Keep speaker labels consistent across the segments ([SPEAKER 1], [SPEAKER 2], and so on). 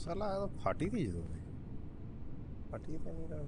[SPEAKER 1] साला तो फाटी थी जो फाटी था मेरा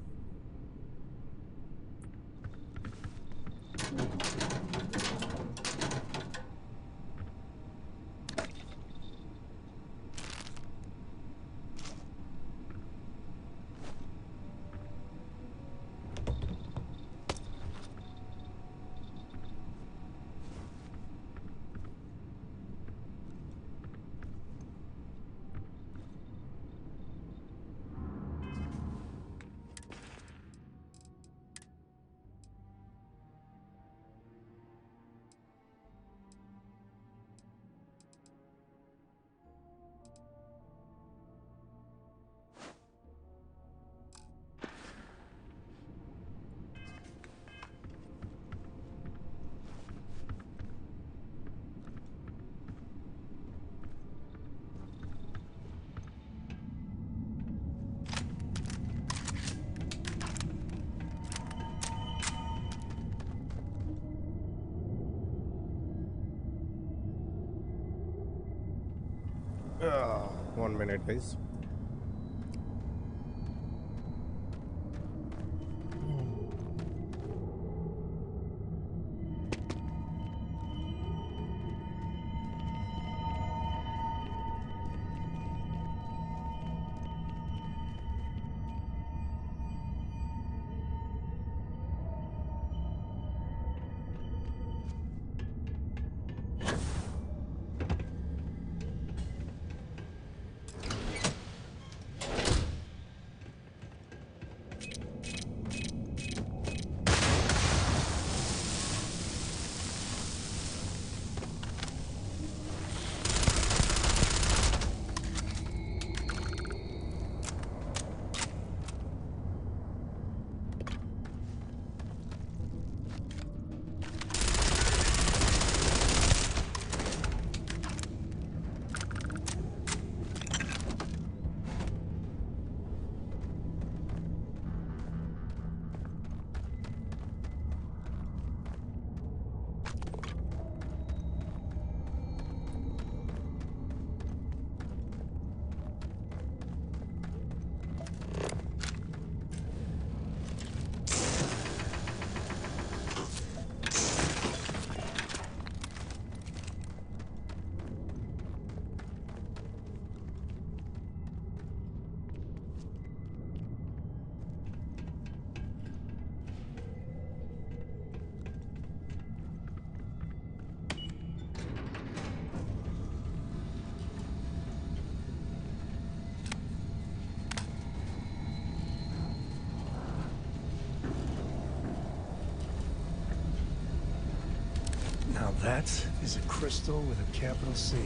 [SPEAKER 1] One minute, guys.
[SPEAKER 2] That is a crystal with a capital C.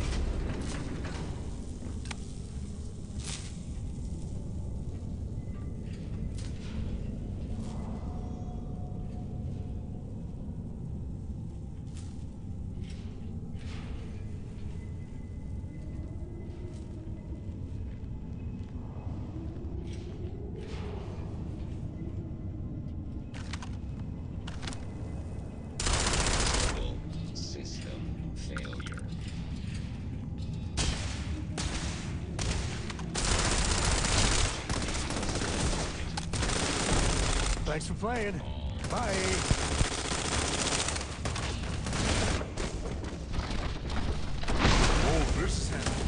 [SPEAKER 2] Thanks for playing. Bye. Oh, this is happening.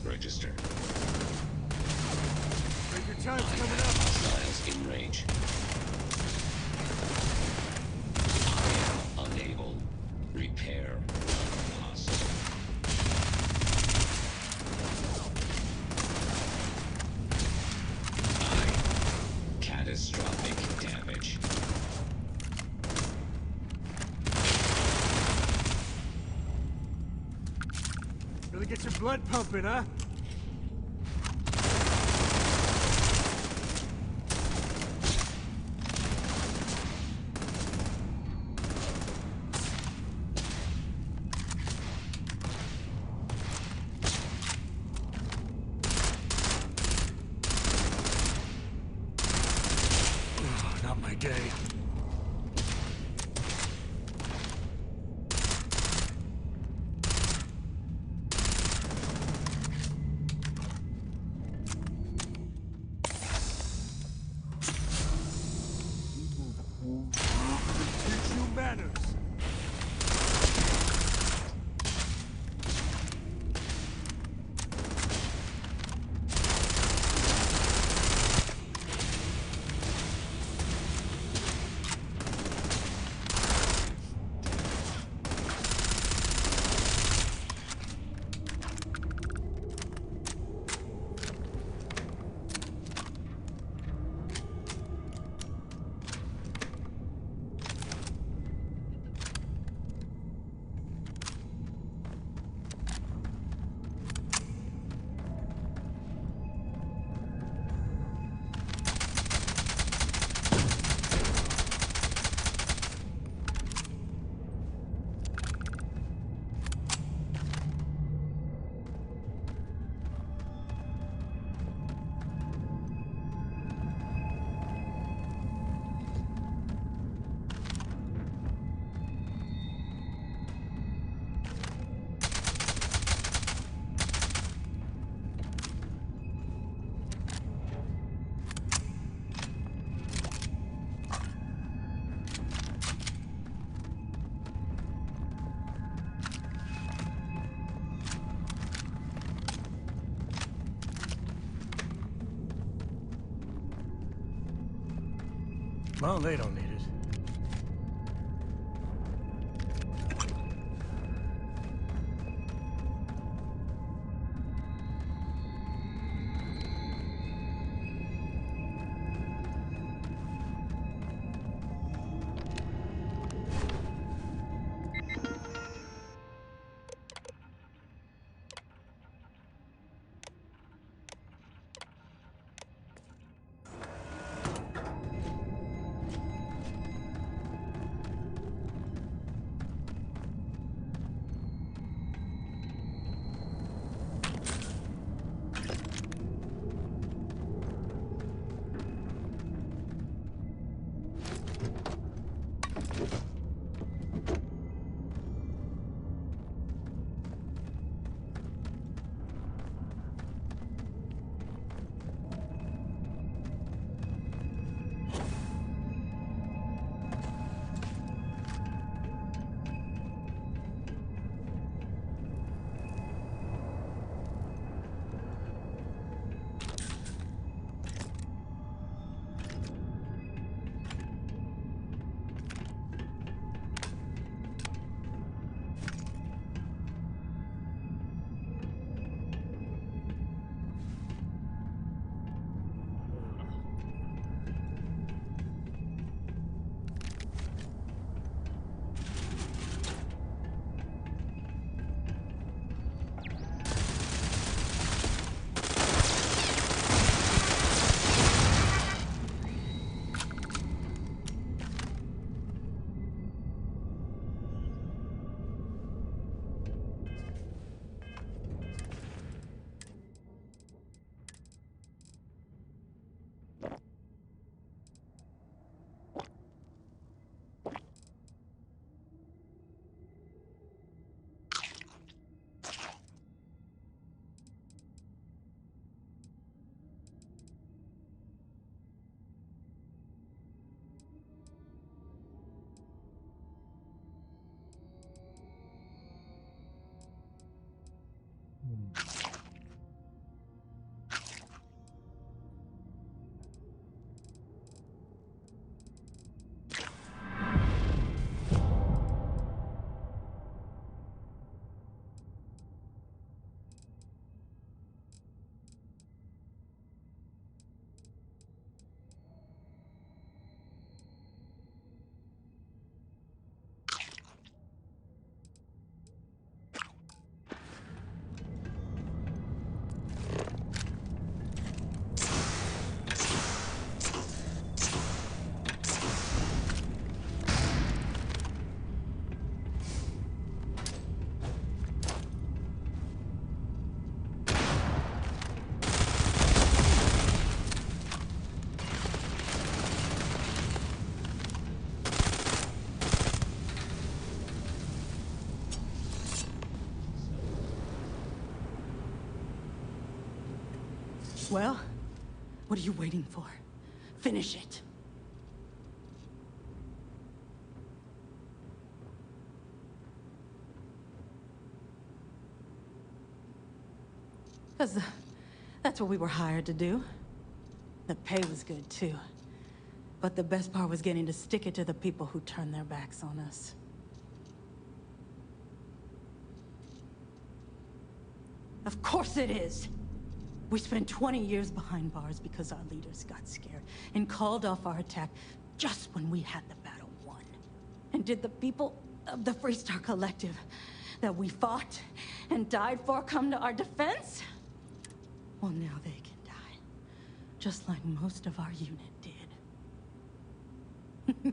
[SPEAKER 3] Register.
[SPEAKER 2] Take your time, it's coming up.
[SPEAKER 3] Hostiles in range. Unable. Repair. Possible. Catastrophic damage.
[SPEAKER 2] Really get your blood pumping, huh? Not my day. Teach you manners. Well, they don't need it.
[SPEAKER 4] Well, what are you waiting for? Finish it. Because that's what we were hired to do. The pay was good, too. But the best part was getting to stick it to the people who turned their backs on us. Of course it is! We spent 20 years behind bars because our leaders got scared and called off our attack just when we had the battle won. And did the people of the Freestar Collective that we fought and died for come to our defense? Well, now they can die, just like most of our unit did.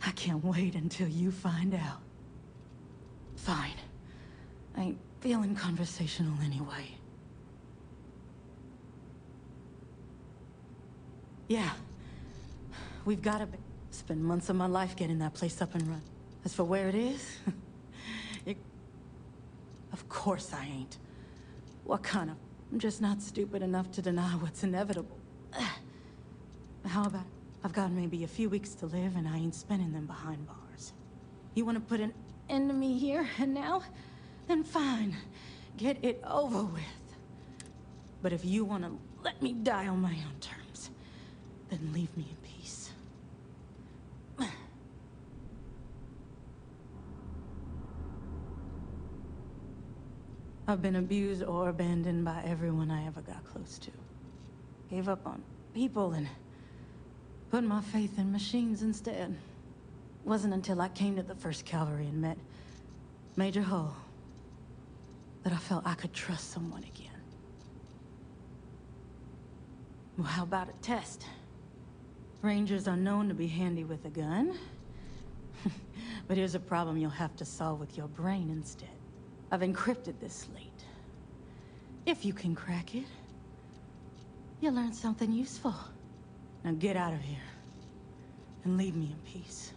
[SPEAKER 4] I can't wait until you find out. Fine. I ain't feeling conversational anyway. Yeah. We've gotta spend months of my life getting that place up and running. As for where it is, of course I ain't. What kind of... I'm just not stupid enough to deny what's inevitable. How about... I've got maybe a few weeks to live and I ain't spending them behind bars. You wanna put an end to me here and now? Then fine. Get it over with. But if you want to let me die on my own terms, then leave me in peace. I've been abused or abandoned by everyone I ever got close to. Gave up on people and put my faith in machines instead. Wasn't until I came to the 1st Cavalry and met Major Hull that I felt I could trust someone again. Well, how about a test? Rangers are known to be handy with a gun. But here's a problem you'll have to solve with your brain instead. I've encrypted this slate. If you can crack it, you'll learn something useful. Now get out of here and leave me in peace.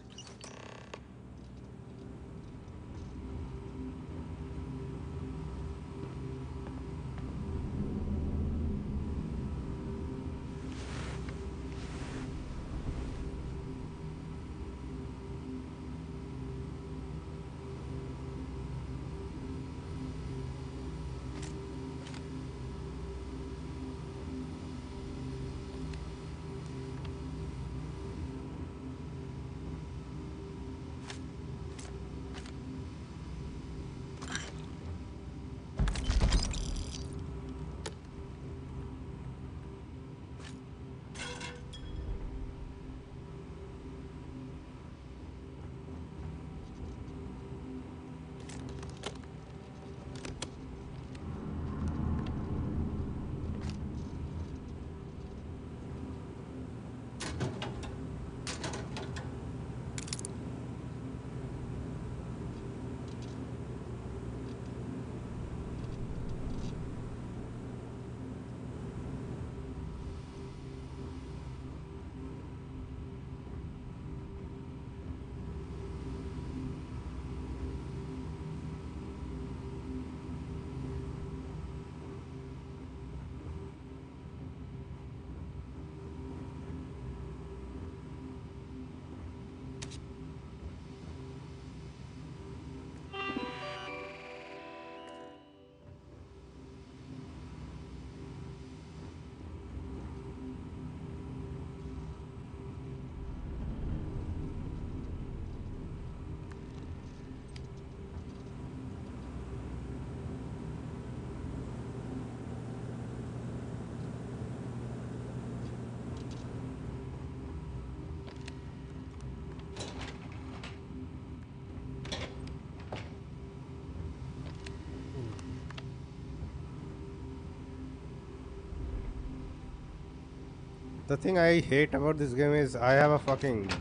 [SPEAKER 1] The thing I hate about this game is I have a fucking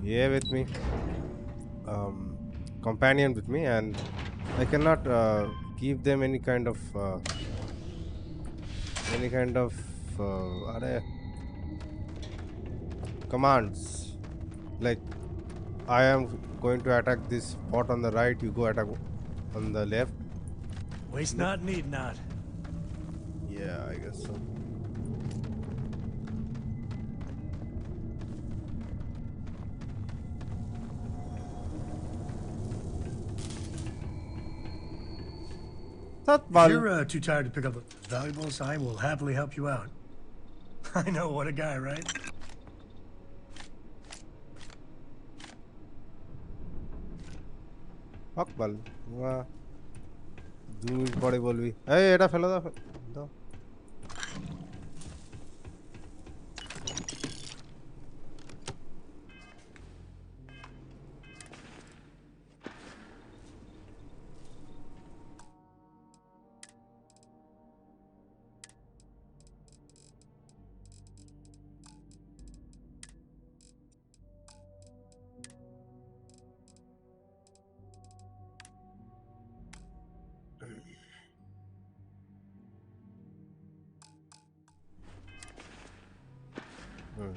[SPEAKER 1] with me, companion with me, and I cannot give them any kind of commands. Like I am going to attack this spot on the right, you go attack on the left.
[SPEAKER 2] Waste
[SPEAKER 1] Nope.
[SPEAKER 2] not, need not.
[SPEAKER 1] Yeah, I guess so.
[SPEAKER 2] If you're too tired to pick up the valuables, I will happily help you out. I know, what a guy, right?
[SPEAKER 1] Akbal. Wah. 2 minute পরে বলবি এই এটা ফেলে দাও দাও হুম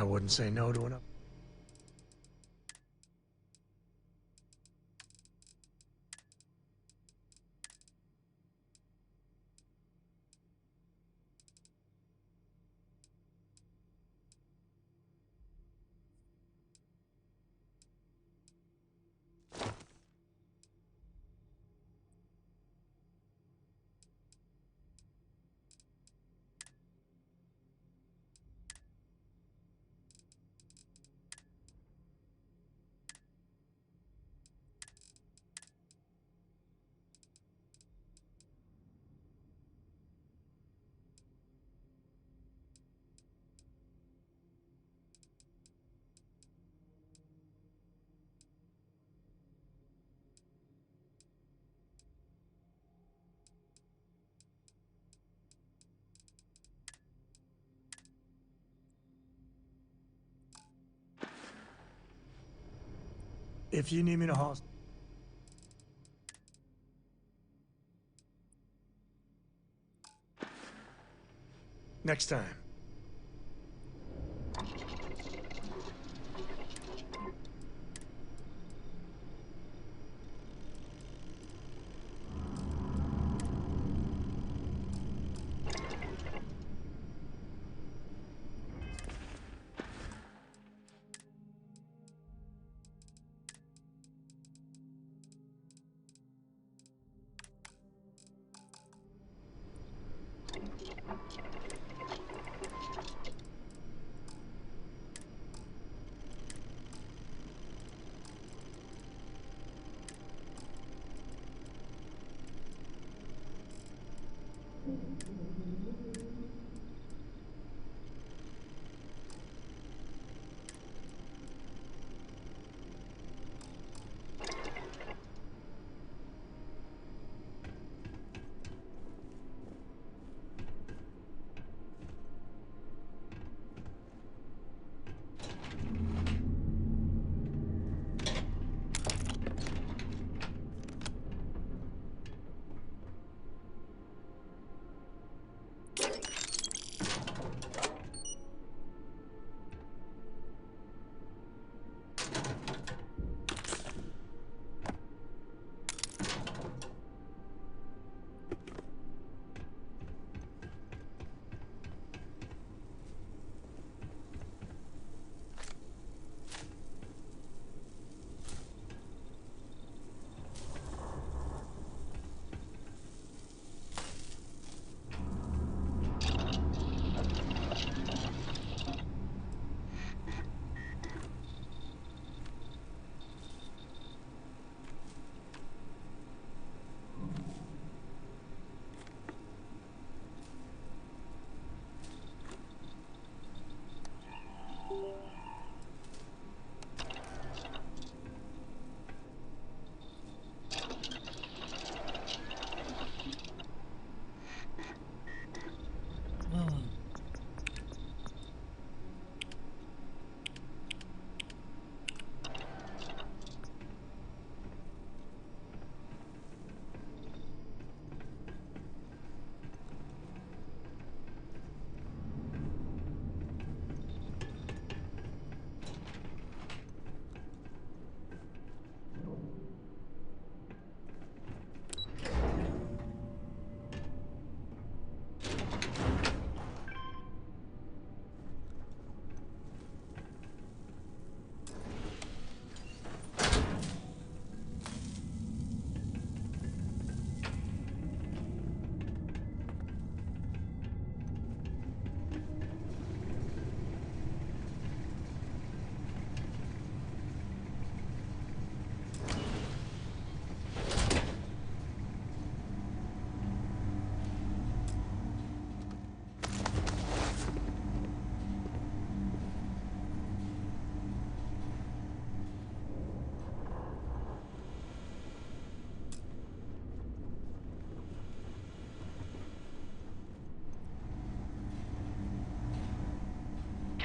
[SPEAKER 2] I wouldn't say no to an up. If you need me to haul... Next time.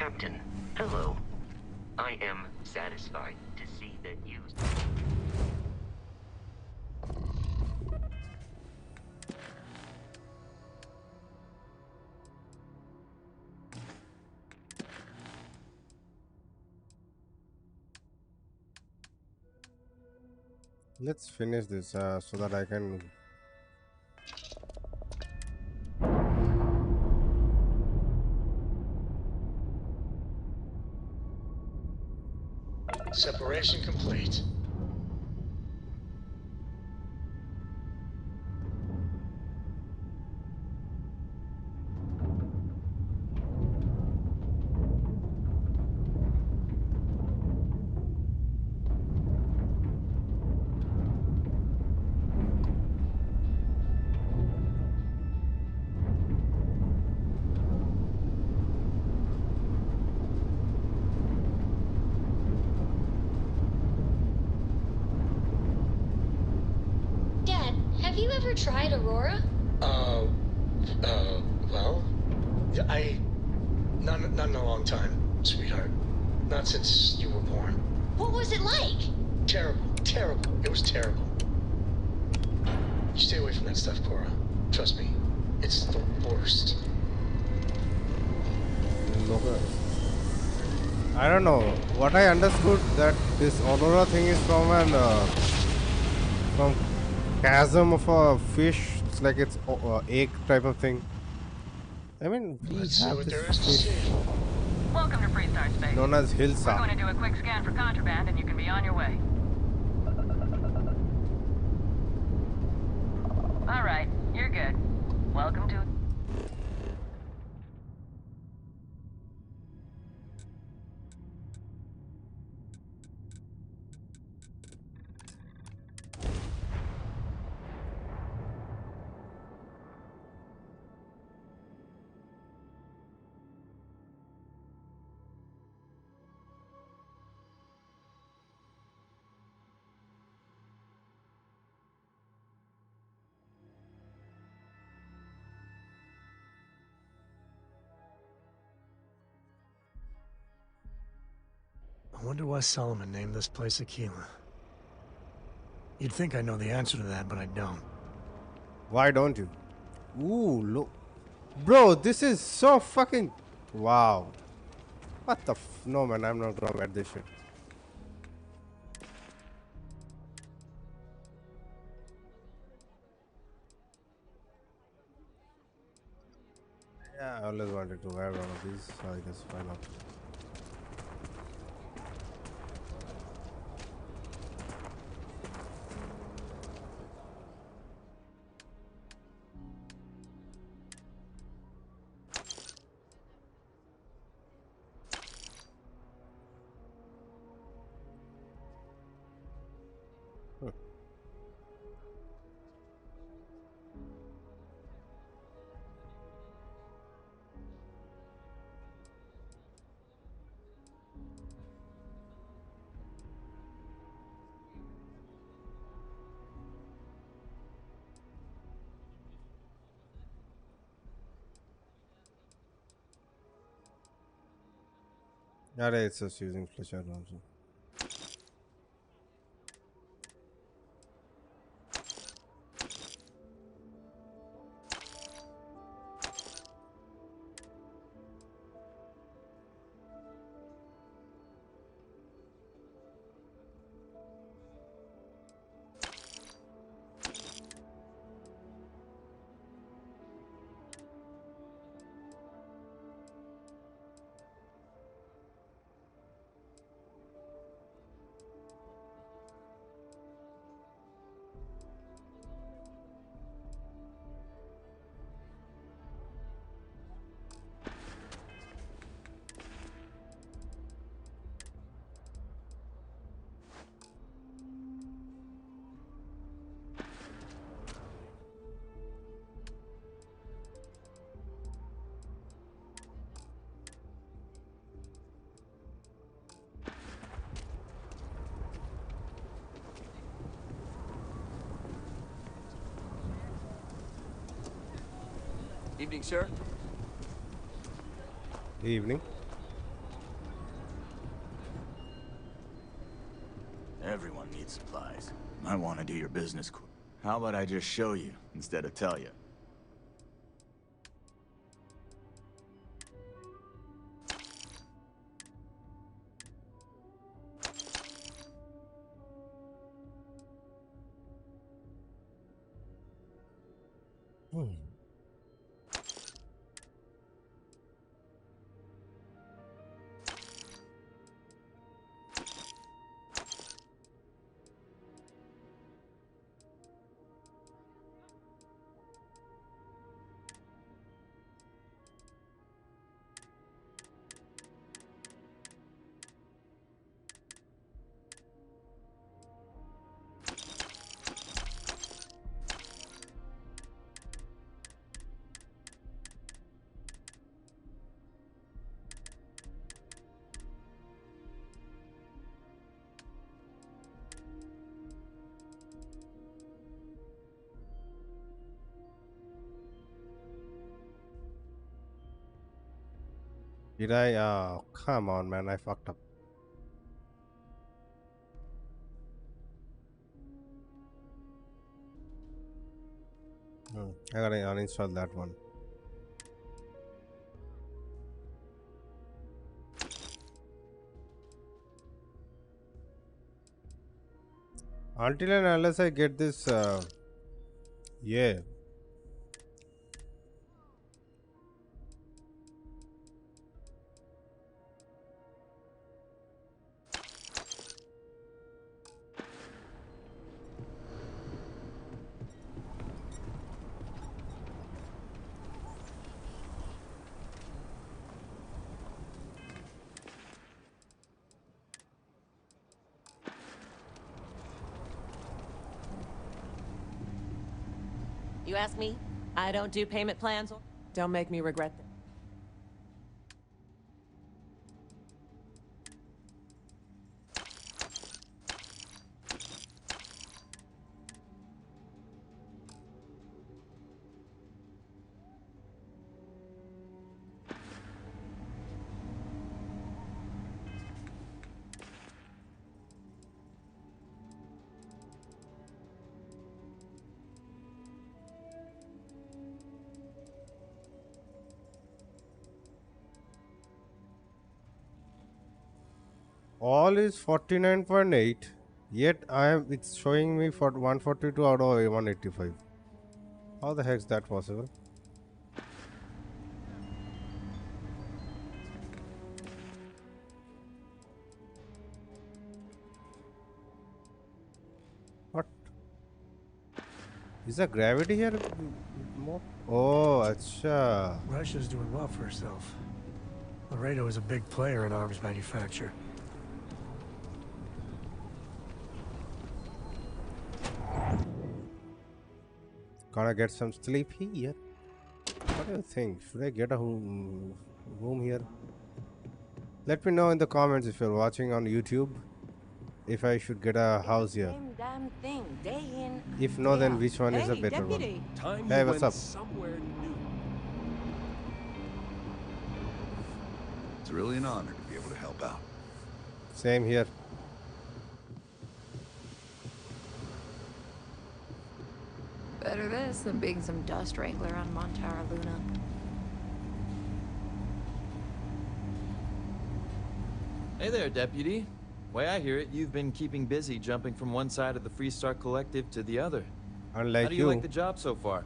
[SPEAKER 5] Captain, hello. I am satisfied to see that you...
[SPEAKER 1] Let's finish this so that I can.
[SPEAKER 2] Separation complete.
[SPEAKER 6] Dad, have you ever tried Aurora?
[SPEAKER 2] Well, not in a long time, sweetheart. Not since you were born.
[SPEAKER 6] What was it like?
[SPEAKER 2] Terrible. It was terrible. You stay away from that stuff, Cora. Trust me, it's the worst.
[SPEAKER 1] I don't know. What I understood that this Aurora thing is from from chasm of a fish. It's like it's egg type of thing. I mean, we
[SPEAKER 2] Let's see
[SPEAKER 1] have
[SPEAKER 2] what there
[SPEAKER 1] this
[SPEAKER 2] is to
[SPEAKER 1] fish
[SPEAKER 2] see.
[SPEAKER 7] Welcome to Freestar Space.
[SPEAKER 1] known as
[SPEAKER 7] We're
[SPEAKER 1] Hilsa.
[SPEAKER 7] going to do a quick scan for contraband and you can be on your way. Alright, you're good. Welcome to...
[SPEAKER 2] I wonder why Solomon named this place Aquila. You'd think I know the answer to that, but I don't.
[SPEAKER 1] Why don't you? Ooh, look, bro, this is so fucking wow. What the no, man, I'm not wrong at this shit. Yeah, I always wanted to wear one of these, so I guess why not. Yeah, it's just using flesh also.
[SPEAKER 8] Evening, sir.
[SPEAKER 1] Evening.
[SPEAKER 8] need supplies. Might want to do your business quick. How about I just show you instead of tell you?
[SPEAKER 1] Did I? Come on, man. I fucked up. I gotta uninstall that one. Until and unless I get this, yeah.
[SPEAKER 9] You ask me? I don't do payment plans. Don't make me regret them.
[SPEAKER 1] All is 49.8, yet it's showing me for 142 out of 185. How the heck is that possible? What? Is there gravity here more? Oh, acha.
[SPEAKER 2] Russia's doing well for herself. Laredo is a big player in arms manufacture.
[SPEAKER 1] Gonna get some sleep here. What do you think? Should I get a room here? Let me know in the comments if you're watching on YouTube if I should get a house here.
[SPEAKER 9] Damn thing, day in,
[SPEAKER 1] If no, then
[SPEAKER 9] day out.
[SPEAKER 1] which one is a
[SPEAKER 9] Hey,
[SPEAKER 1] better
[SPEAKER 9] deputy.
[SPEAKER 1] one?
[SPEAKER 10] Time
[SPEAKER 1] Hey,
[SPEAKER 10] you
[SPEAKER 1] what's
[SPEAKER 10] went
[SPEAKER 1] up?
[SPEAKER 10] somewhere new.
[SPEAKER 8] It's really an honor to be able to help out.
[SPEAKER 1] Same here.
[SPEAKER 11] Better this than being some dust wrangler on Montara Luna.
[SPEAKER 12] Hey there, Deputy. Way I hear it, you've been keeping busy jumping from one side of the Freestar Collective to the other.
[SPEAKER 1] Unlike
[SPEAKER 12] How do you like the job so far?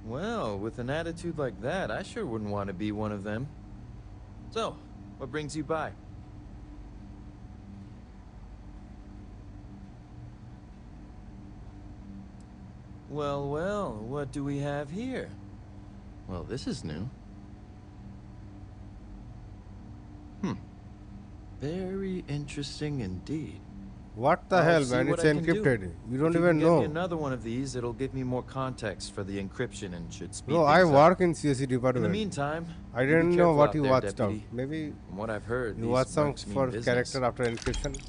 [SPEAKER 12] Well, with an attitude like that, I sure wouldn't want to be one of them. So, what brings you by? Well, well, what do we have here? Well, this is new. Very interesting indeed.
[SPEAKER 1] What the hell, man? It's encrypted. You don't even know.
[SPEAKER 12] If you give me another one of these, it'll give me more context for the encryption and should speed
[SPEAKER 1] No,
[SPEAKER 12] things
[SPEAKER 1] I
[SPEAKER 12] up.
[SPEAKER 1] work in CSE
[SPEAKER 12] In
[SPEAKER 1] department.
[SPEAKER 12] the meantime,
[SPEAKER 1] I
[SPEAKER 12] you be
[SPEAKER 1] didn't know
[SPEAKER 12] careful
[SPEAKER 1] what
[SPEAKER 12] out
[SPEAKER 1] you
[SPEAKER 12] there,
[SPEAKER 1] watched out.
[SPEAKER 12] Deputy.
[SPEAKER 1] Maybe
[SPEAKER 12] From what I've heard,
[SPEAKER 1] you
[SPEAKER 12] these
[SPEAKER 1] watched some
[SPEAKER 12] mercs mean
[SPEAKER 1] for
[SPEAKER 12] business.
[SPEAKER 1] character after encryption.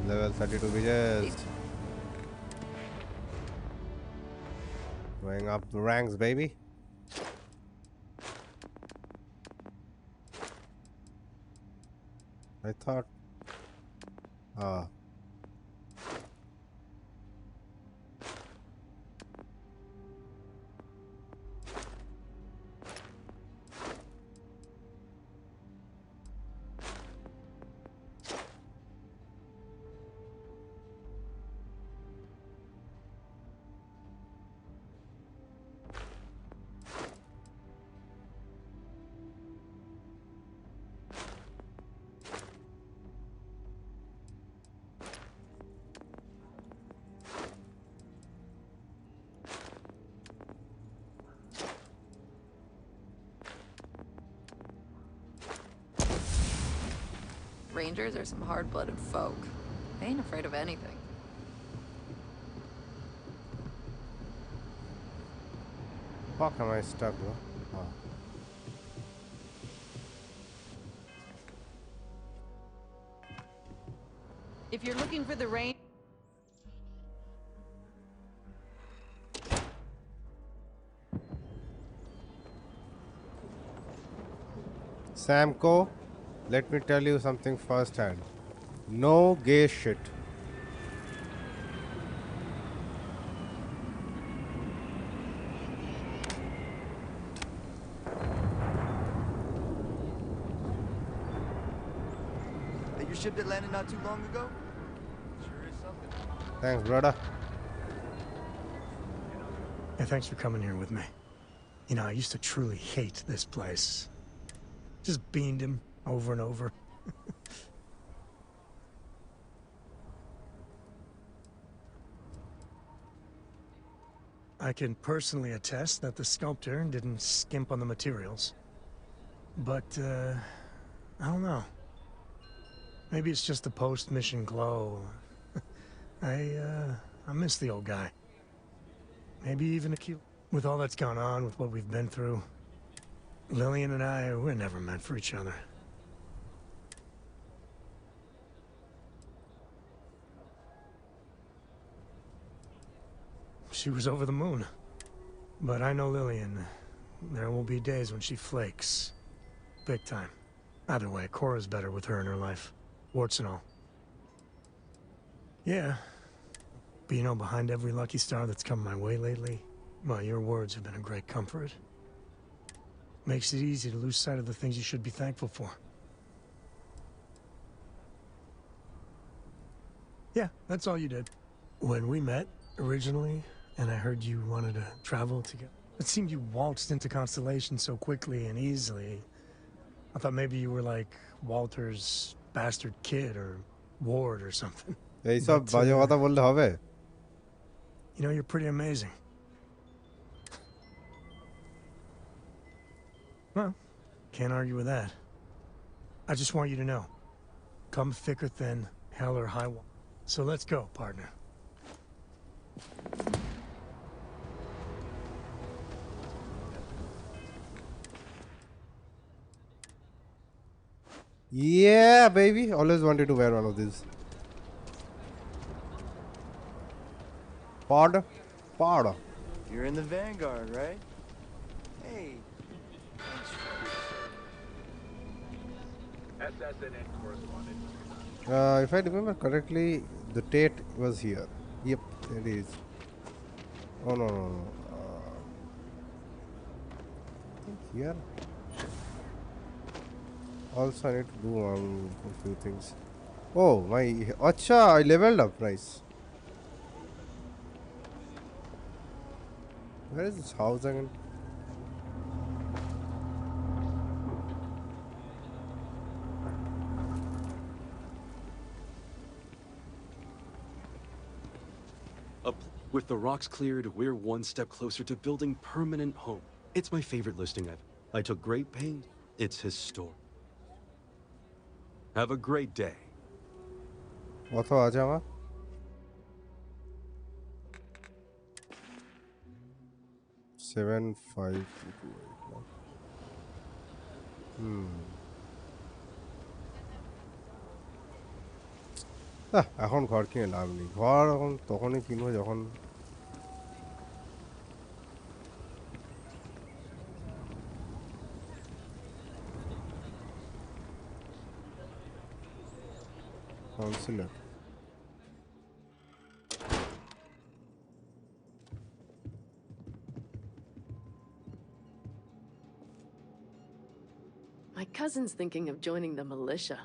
[SPEAKER 1] Level 32 bitches. Going up the ranks, baby. I thought. Ah.
[SPEAKER 11] Rangers are some hard-blooded folk. They ain't afraid of anything.
[SPEAKER 1] Fuck, am I stuck, bro? Ah.
[SPEAKER 9] If you're looking for the rain...
[SPEAKER 1] Samco, let me tell you something firsthand. No gay shit.
[SPEAKER 8] Your ship that landed not too long ago? Sure is something.
[SPEAKER 1] Thanks, brother.
[SPEAKER 10] Hey, thanks for coming here with me. You know, I used to truly hate this place. Just beamed him over and over. I can personally attest that the sculptor didn't skimp on the materials. But, I don't know. Maybe it's just the post-mission glow. I miss the old guy. Maybe even a cute... With all that's gone on, with what we've been through, Lillian and I, we're never meant for each other. She was over the moon. But I know Lillian. There will be days when she flakes. Big time. Either way, Cora's better with her in her life. Warts and all. Yeah. But you know, behind every lucky star that's come my way lately, well, your words have been a great comfort. Makes it easy to lose sight of the things you should be thankful for. Yeah, that's all you did. When we met, originally, and I heard you wanted to travel together, it seemed you waltzed into Constellation so quickly and easily. I thought maybe you were like Walter's bastard kid or Ward or something.
[SPEAKER 1] এই সব বাজে কথা বললে হবে?
[SPEAKER 10] You know, you're pretty amazing. Well, can't argue with that. I just want you to know. Come thick or thin, hell or high water. So let's go, partner.
[SPEAKER 1] Yeah, baby. Always wanted to wear one of these. Pod.
[SPEAKER 8] You're in the Vanguard, right? Hey.
[SPEAKER 13] SSNN correspondent.
[SPEAKER 1] If I remember correctly, the Tate was here. Yep, it is. Oh no. I think here. Also, I need to do a few things. Oh, my. Acha, I leveled up. Nice. Where is this house again?
[SPEAKER 14] With the rocks cleared, we're one step closer to building permanent home. It's my favorite listing ever. I took great pains. It's historic. Have a great day.
[SPEAKER 1] What was it? 75228. এখন ঘর কিনে লাভ নেই ঘর এখন তখনই কিনবো যখন consulate.
[SPEAKER 15] My cousin's thinking of joining the militia.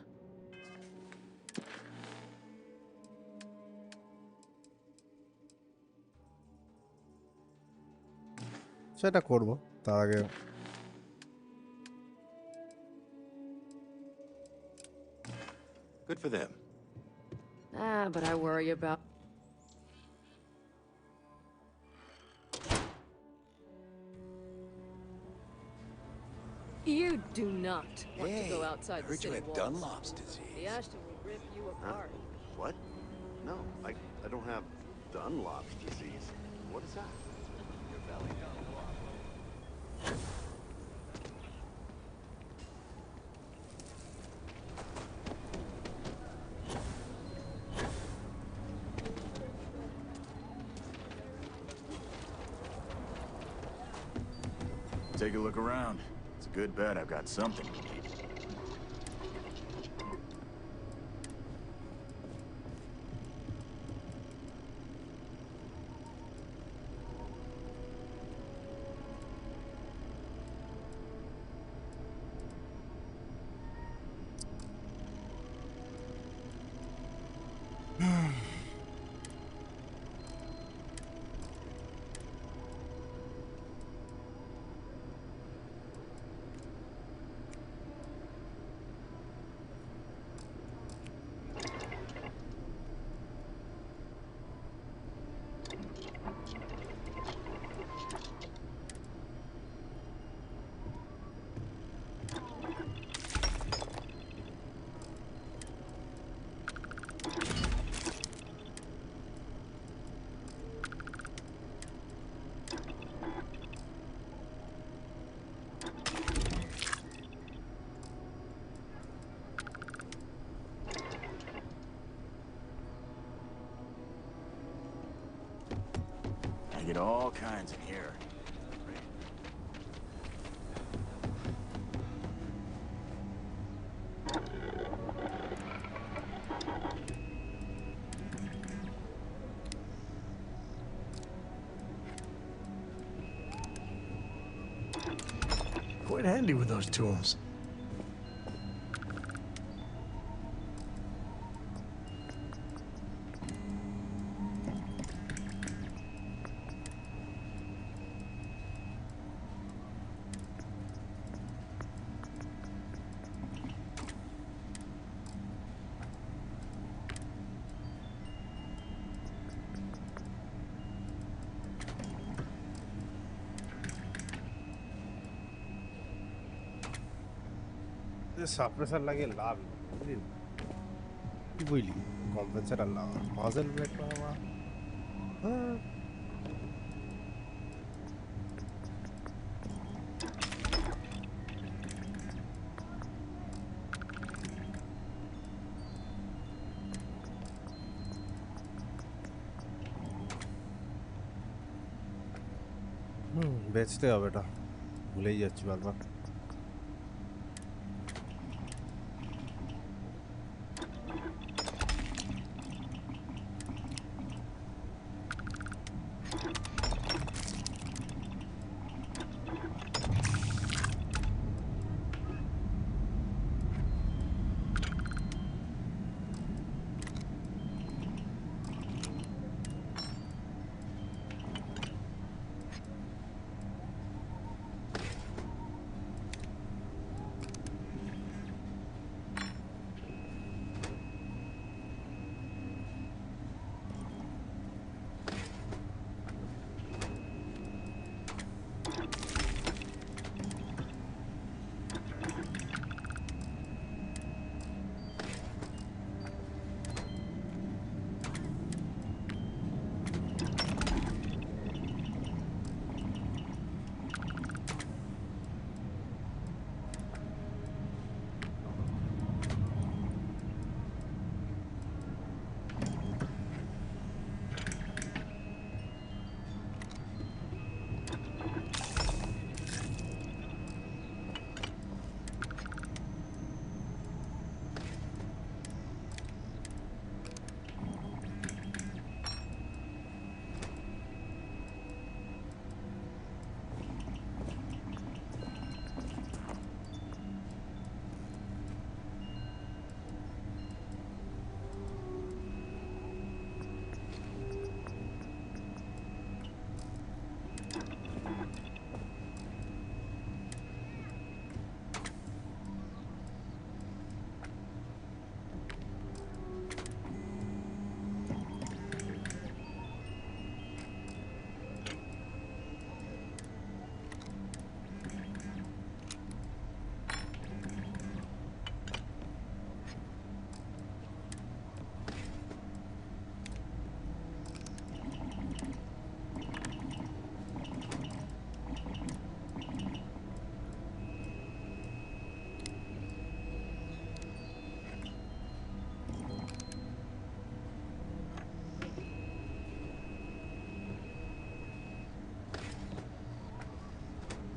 [SPEAKER 1] সেটা করব তার আগে
[SPEAKER 8] Good for them.
[SPEAKER 15] But I worry about... You do not want to go outside the city walls.
[SPEAKER 16] Dunlop's disease.
[SPEAKER 15] The Ashton will rip you apart.
[SPEAKER 17] What? No, I don't have Dunlop's disease. What is that?
[SPEAKER 16] Your belly Dunlop.
[SPEAKER 8] Take a look around. It's a good bet I've got something you need. I get all kinds in here.
[SPEAKER 10] Quite handy with those tools.
[SPEAKER 1] Suppressor লাগে লাভ কি বুঝলি কম্পেনসেটার লাগা muzzle break লাগা বেচতে হবে এটা ভুলেই যাচ্ছি বারবার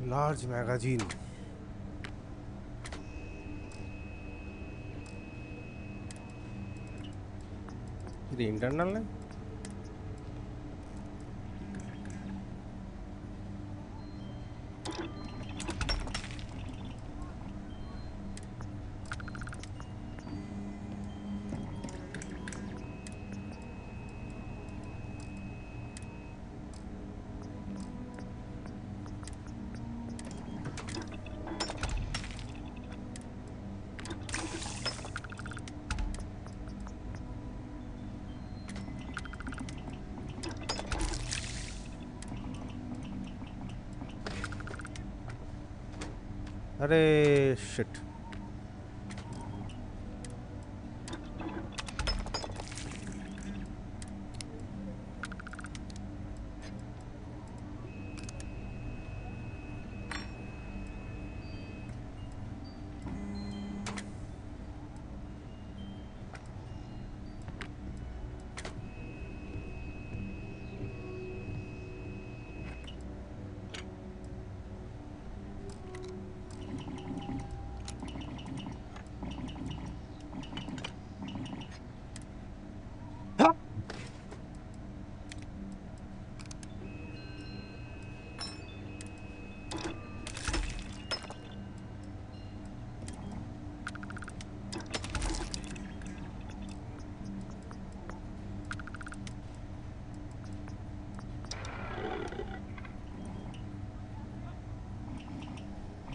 [SPEAKER 1] Large magazine. The internal है? अरे shit.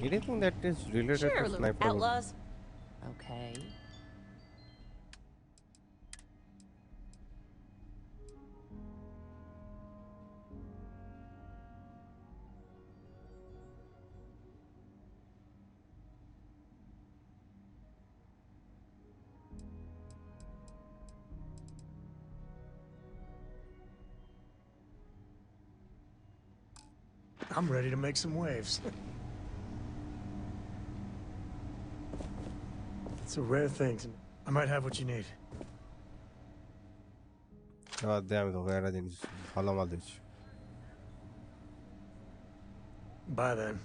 [SPEAKER 1] Anything that is related
[SPEAKER 9] Sure,
[SPEAKER 1] to
[SPEAKER 9] little
[SPEAKER 1] sniper.
[SPEAKER 9] outlaws. Okay.
[SPEAKER 10] I'm ready to make some waves. It's a rare thing. I might have what you need.
[SPEAKER 1] Damn, the rare things. Follow all this.
[SPEAKER 10] Bye then.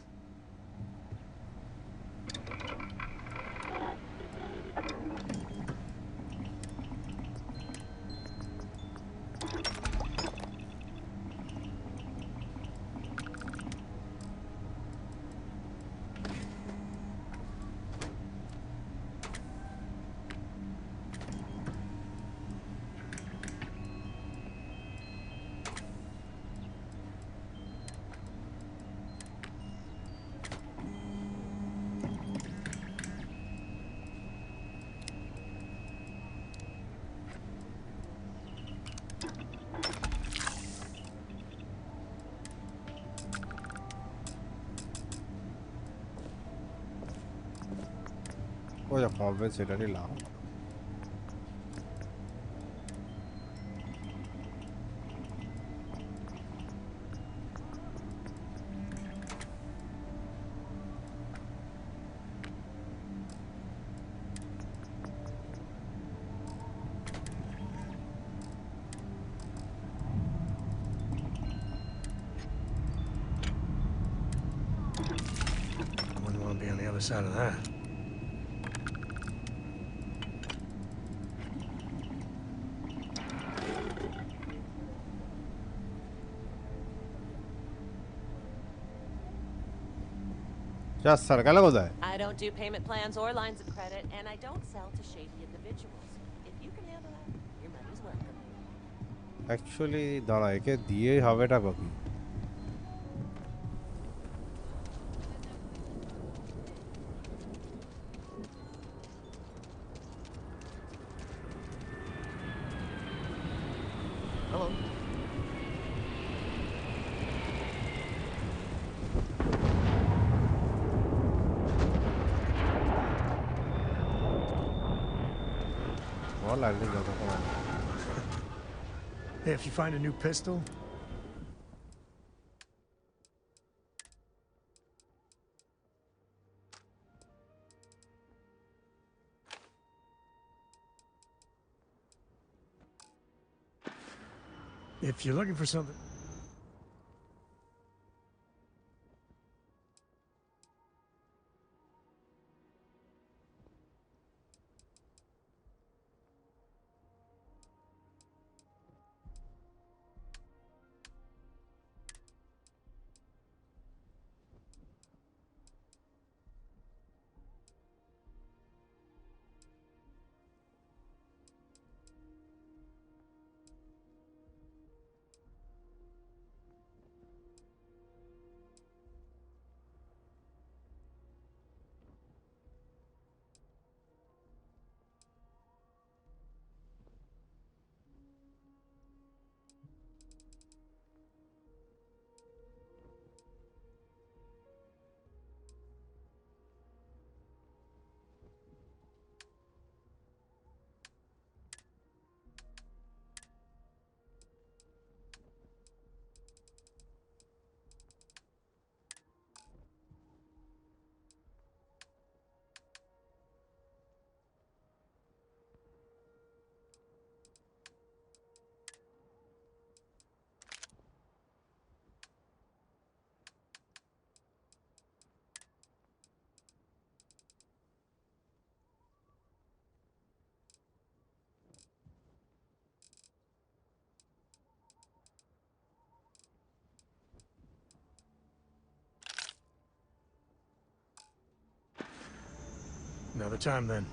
[SPEAKER 1] Oh, the compensator is loud.
[SPEAKER 10] Wouldn't want to be on the other side of that.
[SPEAKER 1] Just circle होता है.
[SPEAKER 9] I don't do payment plans or lines of credit, and I don't sell to shady individuals. If you can handle that, your money's welcome.
[SPEAKER 1] Actually, दाना है कि दिए हवेटा बाकी.
[SPEAKER 12] Hello.
[SPEAKER 1] All landing ज़्यादा कमाल.
[SPEAKER 10] Hey, if you find a new pistol, if you're looking for something, Another time then.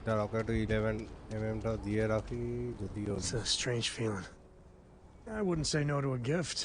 [SPEAKER 1] Rocket 11 mm দিয়ে রাখি যদিও
[SPEAKER 10] It's a strange feeling. I wouldn't say no to a gift.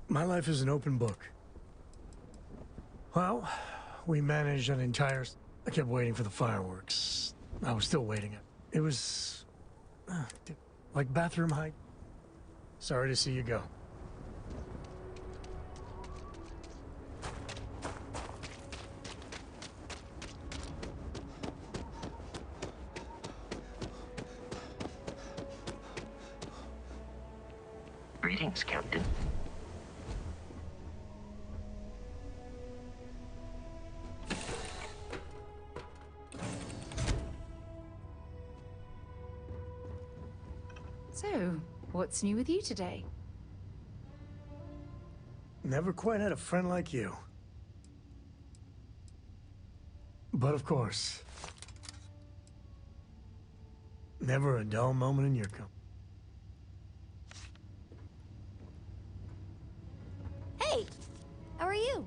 [SPEAKER 10] My life is an open book. Well, we managed an entire... I kept waiting for the fireworks. I was still waiting. It was... like bathroom height. Sorry to see you go.
[SPEAKER 5] Greetings, Captain.
[SPEAKER 11] So, what's new with you today?
[SPEAKER 10] Never quite had a friend like you. But of course, never a dull moment in your company.
[SPEAKER 11] Hey! How are you?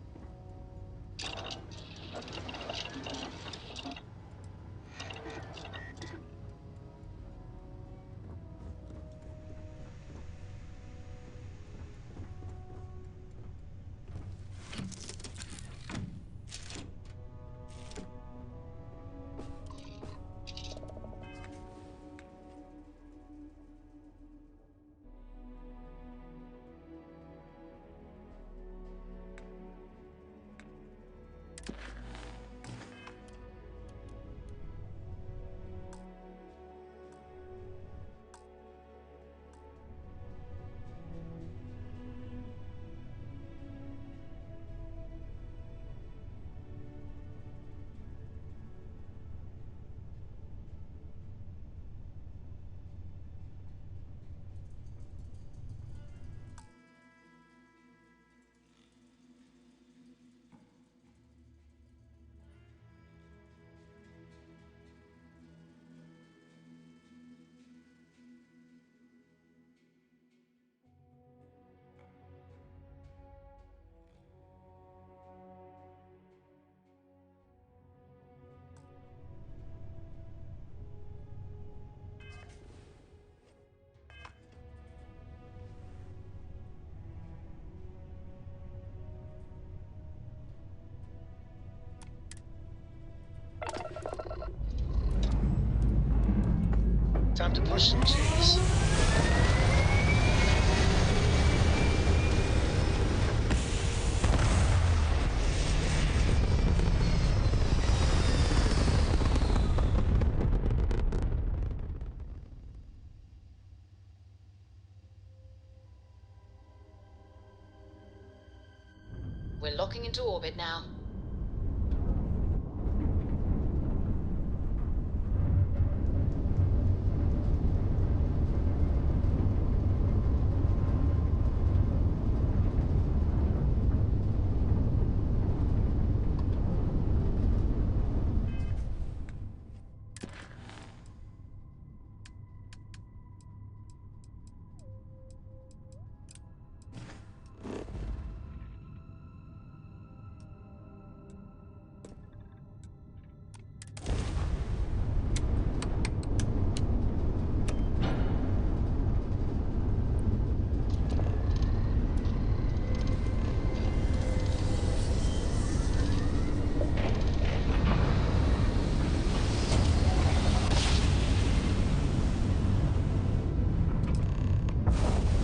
[SPEAKER 2] Time to push some cheese.
[SPEAKER 18] We're locking into orbit now.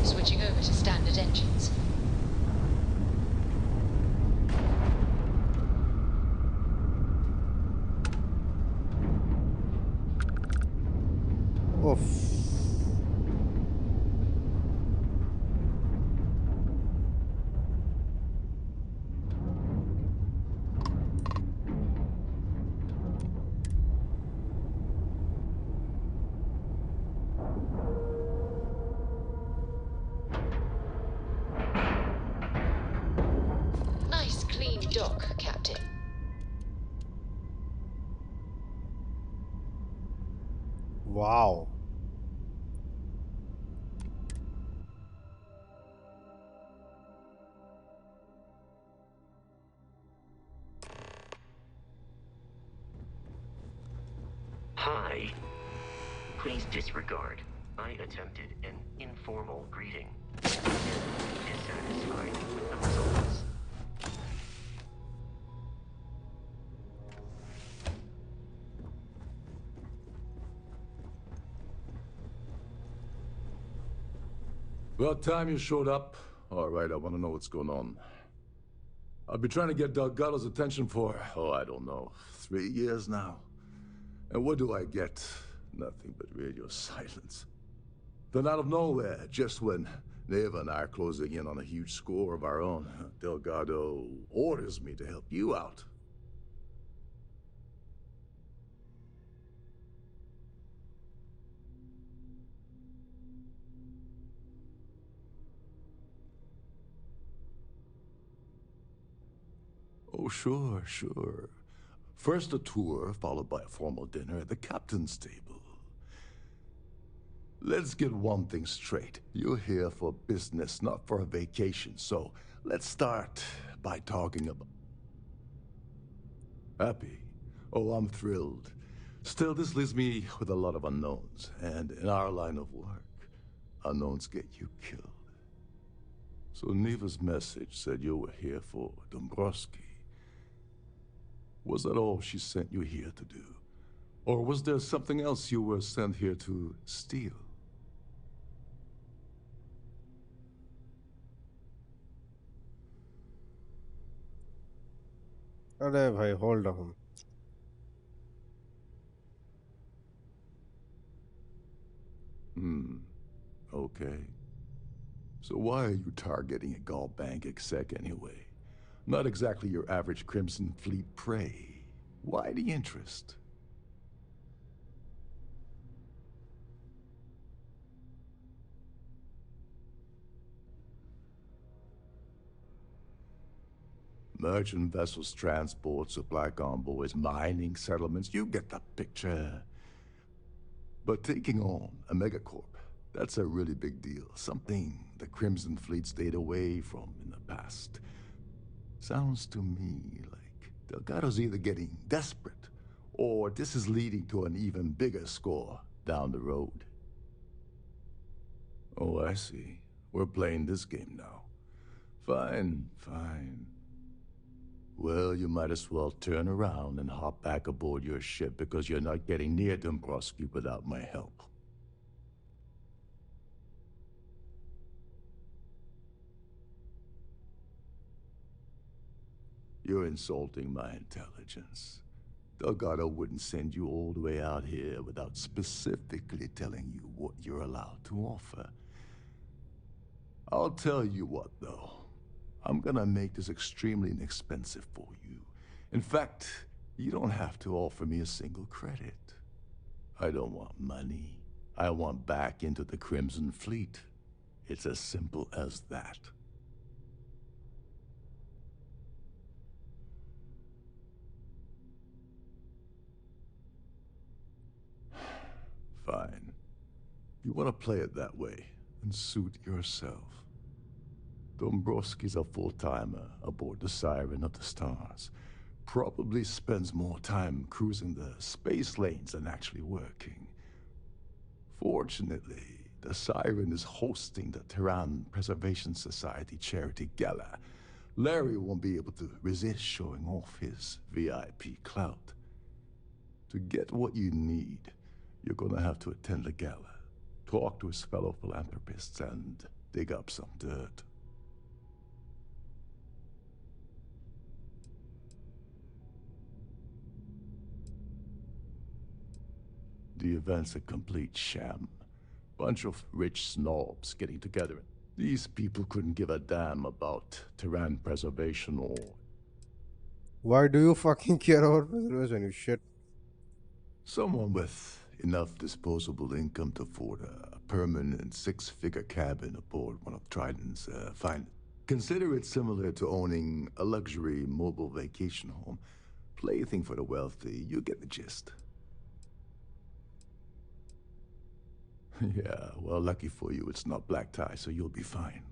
[SPEAKER 18] Switching over to standard engines. dock, Captain.
[SPEAKER 1] Wow.
[SPEAKER 5] Hi. Please disregard. I attempted an informal greeting. Dissatisfied with the results.
[SPEAKER 19] About time you showed up. All right, I want to know what's going on. I've been trying to get Delgado's attention for, oh, I don't know, 3 years now. And what do I get? Nothing but radio silence. Then out of nowhere, just when Neva and I are closing in on a huge score of our own, Delgado orders me to help you out. Oh, sure, sure. First a tour, followed by a formal dinner at the captain's table. Let's get one thing straight. You're here for business, not for a vacation, so let's start by talking about... Happy? Oh, I'm thrilled. Still, this leaves me with a lot of unknowns, and in our line of work, unknowns get you killed. So Neva's message said you were here for Dombrowski. Was that all she sent you here to do? Or was there something else you were sent here to steal?
[SPEAKER 1] अरे भाई hold on.
[SPEAKER 19] Okay. So why are you targeting a Gall Bank exec anyway? Not exactly your average Crimson Fleet prey. Why the interest? Merchant vessels, transport, supply convoys, mining settlements, you get the picture. But taking on a megacorp, that's a really big deal. Something the Crimson Fleet stayed away from in the past. Sounds to me like Delgado's either getting desperate, or this is leading to an even bigger score down the road. Oh, I see. We're playing this game now. Fine, fine. Well, you might as well turn around and hop back aboard your ship because you're not getting near Dombrowski without my help. You're insulting my intelligence. Delgado wouldn't send you all the way out here without specifically telling you what you're allowed to offer. I'll tell you what, though. I'm gonna make this extremely inexpensive for you. In fact, you don't have to offer me a single credit. I don't want money. I want back into the Crimson Fleet. It's as simple as that. Fine. You want to play it that way, and suit yourself. Dombrowski's a full-timer aboard the Siren of the Stars. Probably spends more time cruising the space lanes than actually working. Fortunately, the Siren is hosting the Terran Preservation Society charity gala. Larry won't be able to resist showing off his VIP clout. To get what you need, you're gonna have to attend the gala, talk to his fellow philanthropists, and dig up some dirt. The event's a complete sham. Bunch of rich snobs getting together. These people couldn't give a damn about Terran preservation or...
[SPEAKER 1] Why do you fucking care about preservation, you shit?
[SPEAKER 19] Someone with enough disposable income to afford a permanent 6-figure cabin aboard one of Trident's finest. Consider it similar to owning a luxury mobile vacation home. Plaything for the wealthy, you get the gist. Yeah, well, lucky for you, it's not black tie, so you'll be fine.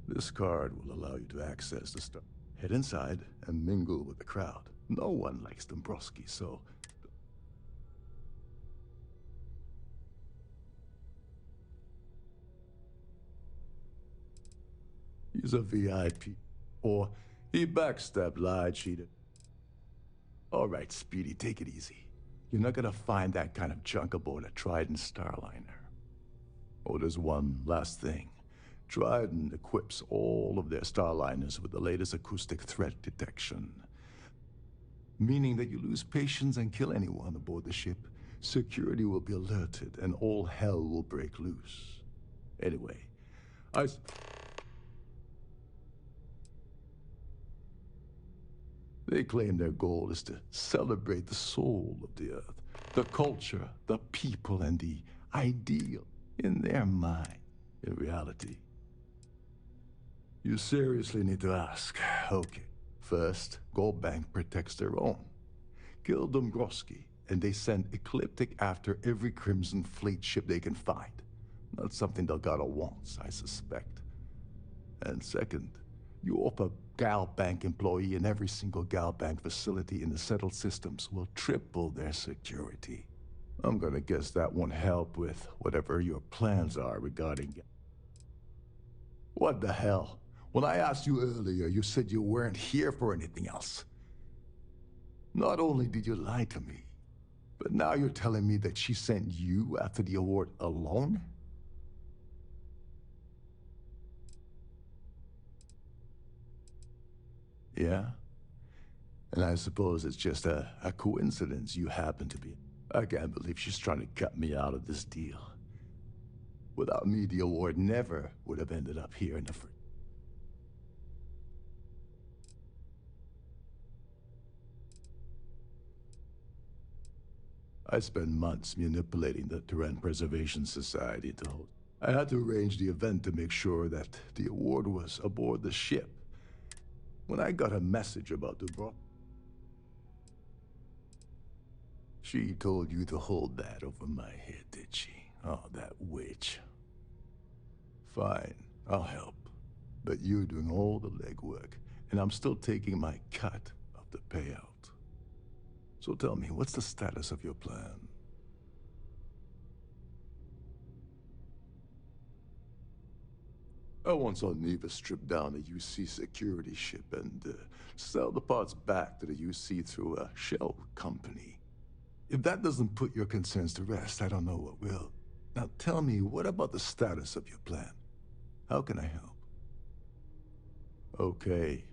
[SPEAKER 19] This card will allow you to access the stuff. Head inside and mingle with the crowd. No one likes Dombrowski, so... He's a VIP. Or he backstabbed, lied, cheated. All right, Speedy, take it easy. You're not gonna find that kind of junk aboard a Trident Starliner. Oh, there's one last thing. Trident equips all of their Starliners with the latest acoustic threat detection. Meaning that you lose patience and kill anyone aboard the ship, security will be alerted and all hell will break loose. Anyway, They claim their goal is to celebrate the soul of the Earth, the culture, the people, and the ideal in their mind. In reality, you seriously need to ask. Okay, first, Gold Bank protects their own. Kill Dombrowski, and they send Ecliptic after every Crimson Fleet ship they can find. Not something Delgado wants, I suspect. And second, you offer Gal Bank employee in every single Gal Bank facility in the settled systems will triple their security. I'm gonna guess that won't help with whatever your plans are regarding... What the hell? When I asked you earlier, you said you weren't here for anything else. Not only did you lie to me, but now you're telling me that she sent you after the award alone? Yeah? And I suppose it's just a coincidence you happen to be... I can't believe she's trying to cut me out of this deal. Without me, the award never would have ended up here in the first... I spent months manipulating the Terran Preservation Society to hold... I had to arrange the event to make sure that the award was aboard the ship. When I got a message about Dubrovnik, she told you to hold that over my head, did she? Oh, that witch. Fine, I'll help. But you're doing all the legwork, and I'm still taking my cut of the payout. So tell me, what's the status of your plan? I once saw Neva strip down a UC security ship and sell the parts back to the UC through a shell company. If that doesn't put your concerns to rest, I don't know what will. Now tell me, what about the status of your plan? How can I help? Okay,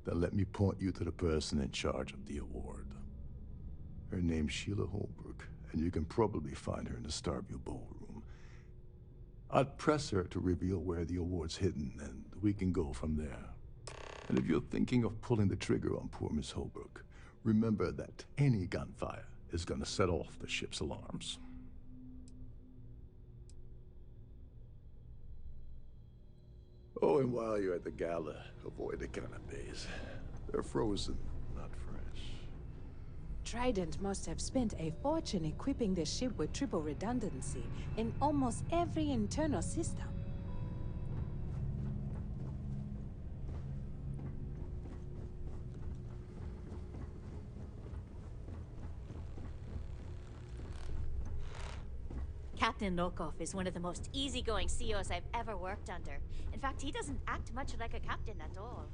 [SPEAKER 19] then let me point you to the person in charge of the award. Her name's Sheila Holbrook, and you can probably find her in the Starview Ballroom. I'd press her to reveal where the award's hidden, and we can go from there. And if you're thinking of pulling the trigger on poor Miss Holbrook, remember that any gunfire is gonna set off the ship's alarms. Oh, and while you're at the gala, avoid the canapes. They're frozen, not fresh.
[SPEAKER 20] Trident must have spent a fortune equipping the ship with triple redundancy in almost every internal system.
[SPEAKER 21] Captain Lokov is one of the most easygoing CEOs I've ever worked under. In fact, he doesn't act much like a captain at all.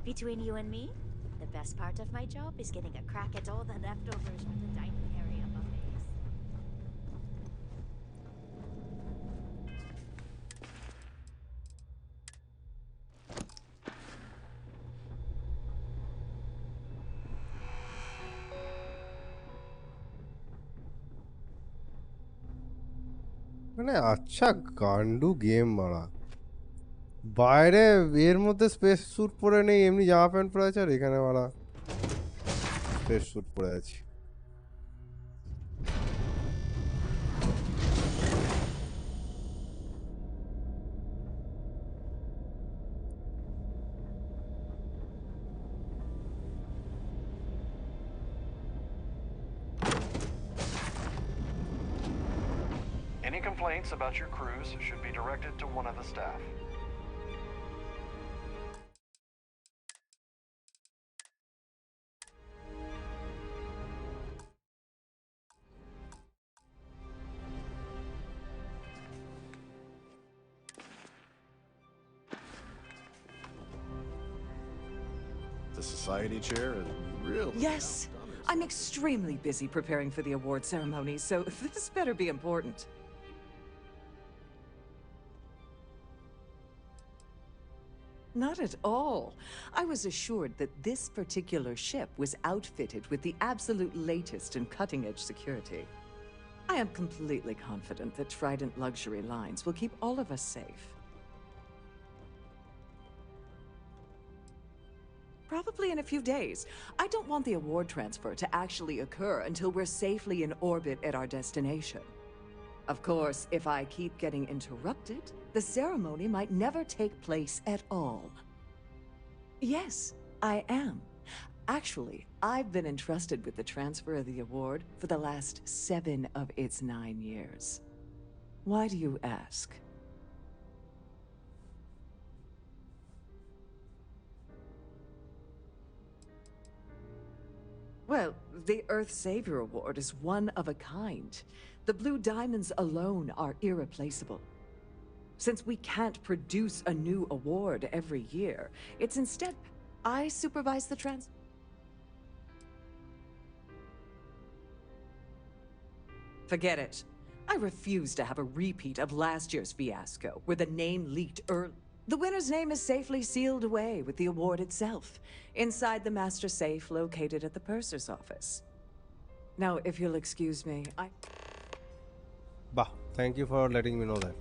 [SPEAKER 21] Between you and me, the best part of my job is getting a crack at all the leftovers from the dining area buffets.
[SPEAKER 1] মানে আচ্ছা গান্ডু game মারা বাইরে এর মধ্যে space sweet পরে নেই এমনি জামা প্যান্ট পরে আছে আর এখানে মারা স্পেস স্যুট পরে আছে
[SPEAKER 3] Any complaints about your crews should be directed to one of the staff.
[SPEAKER 22] The society chair is really...
[SPEAKER 23] Yes. I'm extremely busy preparing for the award ceremony, so this better be important. Not at all. I was assured that this particular ship was outfitted with the absolute latest in cutting-edge security. I am completely confident that Trident Luxury Lines will keep all of us safe. Probably in a few days. I don't want the award transfer to actually occur until we're safely in orbit at our destination. Of course, if I keep getting interrupted, the ceremony might never take place at all. Yes, I am. Actually, I've been entrusted with the transfer of the award for the last 7 of its 9 years. Why do you ask? Well, the Earth Savior Award is one of a kind. The blue diamonds alone are irreplaceable. Since we can't produce a new award every year, it's instead I supervise the Forget it. I refuse to have a repeat of last year's fiasco, where the name leaked early. The winner's name is safely sealed away with the award itself, inside the master safe located at the purser's office. Now, if you'll excuse me,
[SPEAKER 1] Bah, thank you for letting me know that.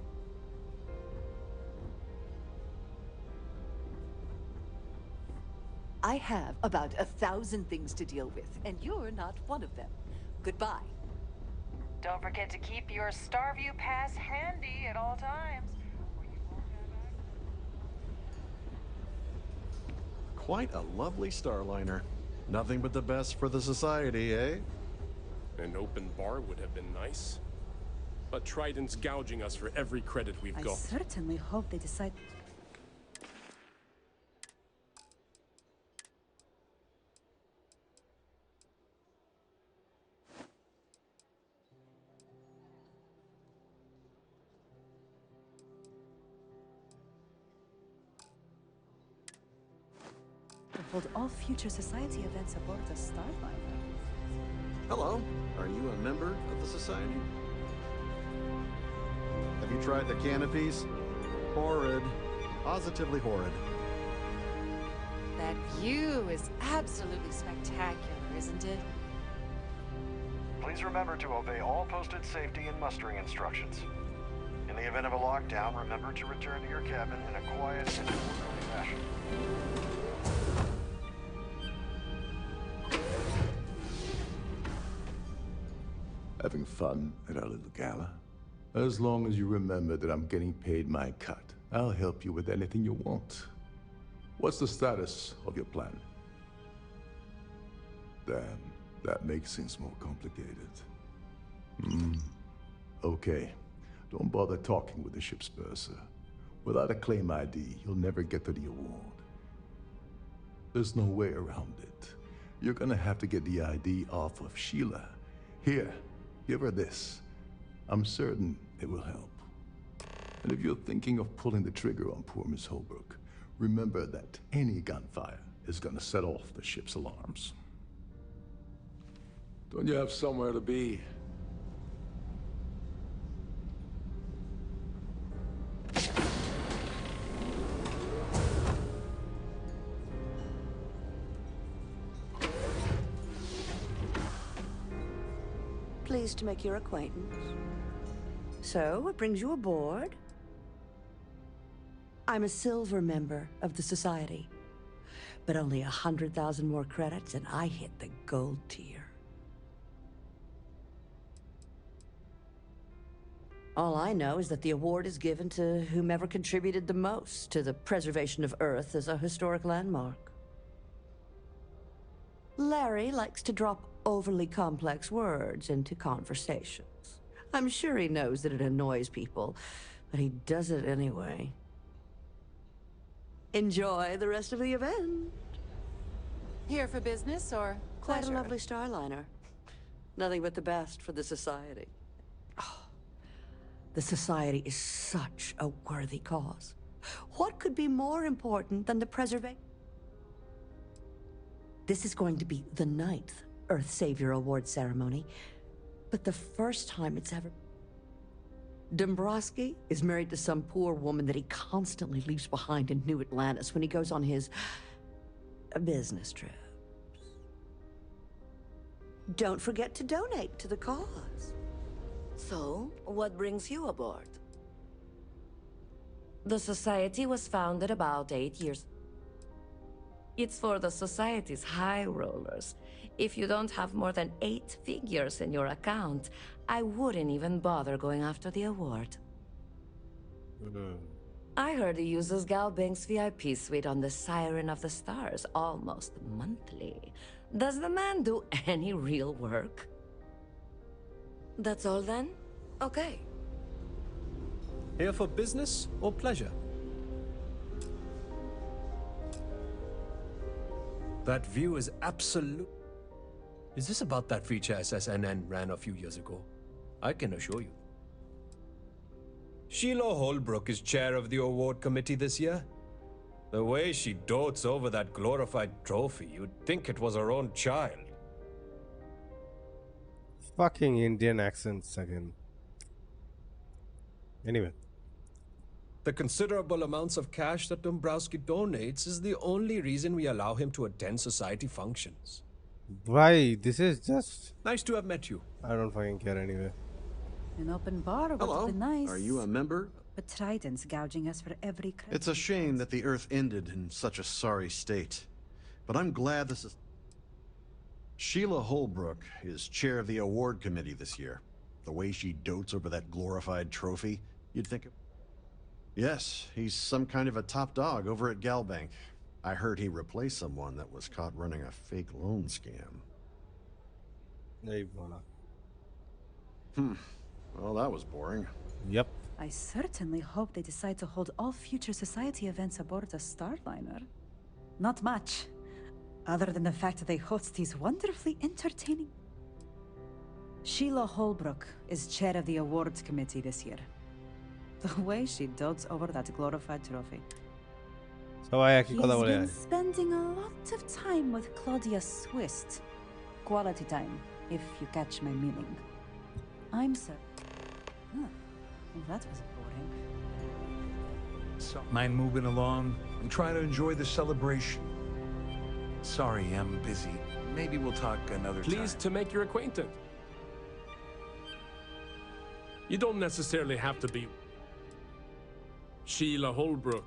[SPEAKER 23] I have about 1,000 things to deal with, and you're not one of them. Goodbye.
[SPEAKER 7] Don't forget to keep your Starview pass handy at all times.
[SPEAKER 14] Quite a lovely Starliner. Nothing but the best for the society, eh?
[SPEAKER 24] An open bar would have been nice. But Trident's gouging us for every credit we've got.
[SPEAKER 4] I certainly hope they decide... to hold all future society events aboard the Starfighter.
[SPEAKER 14] Hello. Are you a member of the society? Have you tried the canopies? Horrid. Positively horrid.
[SPEAKER 11] That view is absolutely spectacular, isn't it?
[SPEAKER 3] Please remember to obey all posted safety and mustering instructions. In the event of a lockdown, remember to return to your cabin in a quiet and orderly fashion.
[SPEAKER 19] Having fun at our little gala? As long as you remember that I'm getting paid my cut, I'll help you with anything you want. What's the status of your plan? Damn, that makes things more complicated. Okay, don't bother talking with the ship's purser. Without a claim ID, you'll never get to the award. There's no way around it. You're gonna have to get the ID off of Sheila. Here, give her this. I'm certain it will help. And if you're thinking of pulling the trigger on poor Miss Holbrook, Remember that any gunfire is gonna set off the ship's alarms.
[SPEAKER 22] Don't you have somewhere to be?
[SPEAKER 6] Pleased to make your acquaintance. So, what brings you aboard? I'm a silver member of the Society, but only 100,000 more credits and I hit the gold tier. All I know is that the award is given to whomever contributed the most to the preservation of Earth as a historic landmark. Larry likes to drop overly complex words into conversations. I'm sure he knows that it annoys people, but he does it anyway. Enjoy the rest of the event.
[SPEAKER 20] Here for business or
[SPEAKER 6] Quite
[SPEAKER 20] pleasure?
[SPEAKER 6] a lovely starliner. Nothing but the best for the Society. Oh, the Society is such a worthy cause. What could be more important than the preservation? This is going to be the 9th Earth Savior Award ceremony, but the first time it's ever... Dombrowski is married to some poor woman that he constantly leaves behind in New Atlantis when he goes on his business trips. Don't forget to donate to the cause.
[SPEAKER 13] So, what brings you aboard? The Society was founded about 8 years. It's for the Society's high rollers. If you don't have more than 8 figures in your account, I wouldn't even bother going after the award. I heard he uses Galbank's VIP suite on the Siren of the Stars almost monthly. Does the man do any real work? That's all then? Okay.
[SPEAKER 15] Here for business or pleasure? That view is absolute. Is this about that feature SSNN ran a few years ago? I can assure you. Sheila Holbrook is chair of the award committee this year. The way she dotes over that glorified trophy, you'd think it was her own child.
[SPEAKER 1] Fucking Indian accents again. Anyway.
[SPEAKER 15] The considerable amounts of cash that Dombrowski donates is the only reason we allow him to attend society functions.
[SPEAKER 1] Why? This is just...
[SPEAKER 15] Nice to have met you.
[SPEAKER 1] I don't fucking care anyway.
[SPEAKER 17] An open bar would
[SPEAKER 14] Hello.
[SPEAKER 17] have been nice.
[SPEAKER 14] Are you a member?
[SPEAKER 17] But Trident's gouging us for every credit.
[SPEAKER 22] It's a shame that the Earth ended in such a sorry state. But I'm glad this is... Sheila Holbrook is chair of the award committee this year. The way she dotes over that glorified trophy, you'd think... Yes, he's some kind of a top dog over at Galbank. I heard he replaced someone that was caught running a fake loan scam. Well, that was boring.
[SPEAKER 1] Yep.
[SPEAKER 17] I certainly hope they decide to hold all future society events aboard the Starliner. Not much, other than the fact that they host these wonderfully entertaining... Sheila Holbrook is chair of the awards committee this year. The way she dotes over that glorified trophy. He's been spending a lot of time with Claudia Swist. Quality time, if you catch my meaning. I'm sorry. Huh. That was boring.
[SPEAKER 25] Mind moving along? I'm trying to enjoy the celebration. Sorry, I'm busy. Maybe we'll talk another time.
[SPEAKER 24] Pleased to make your acquaintance. You don't necessarily have to be Sheila Holbrook.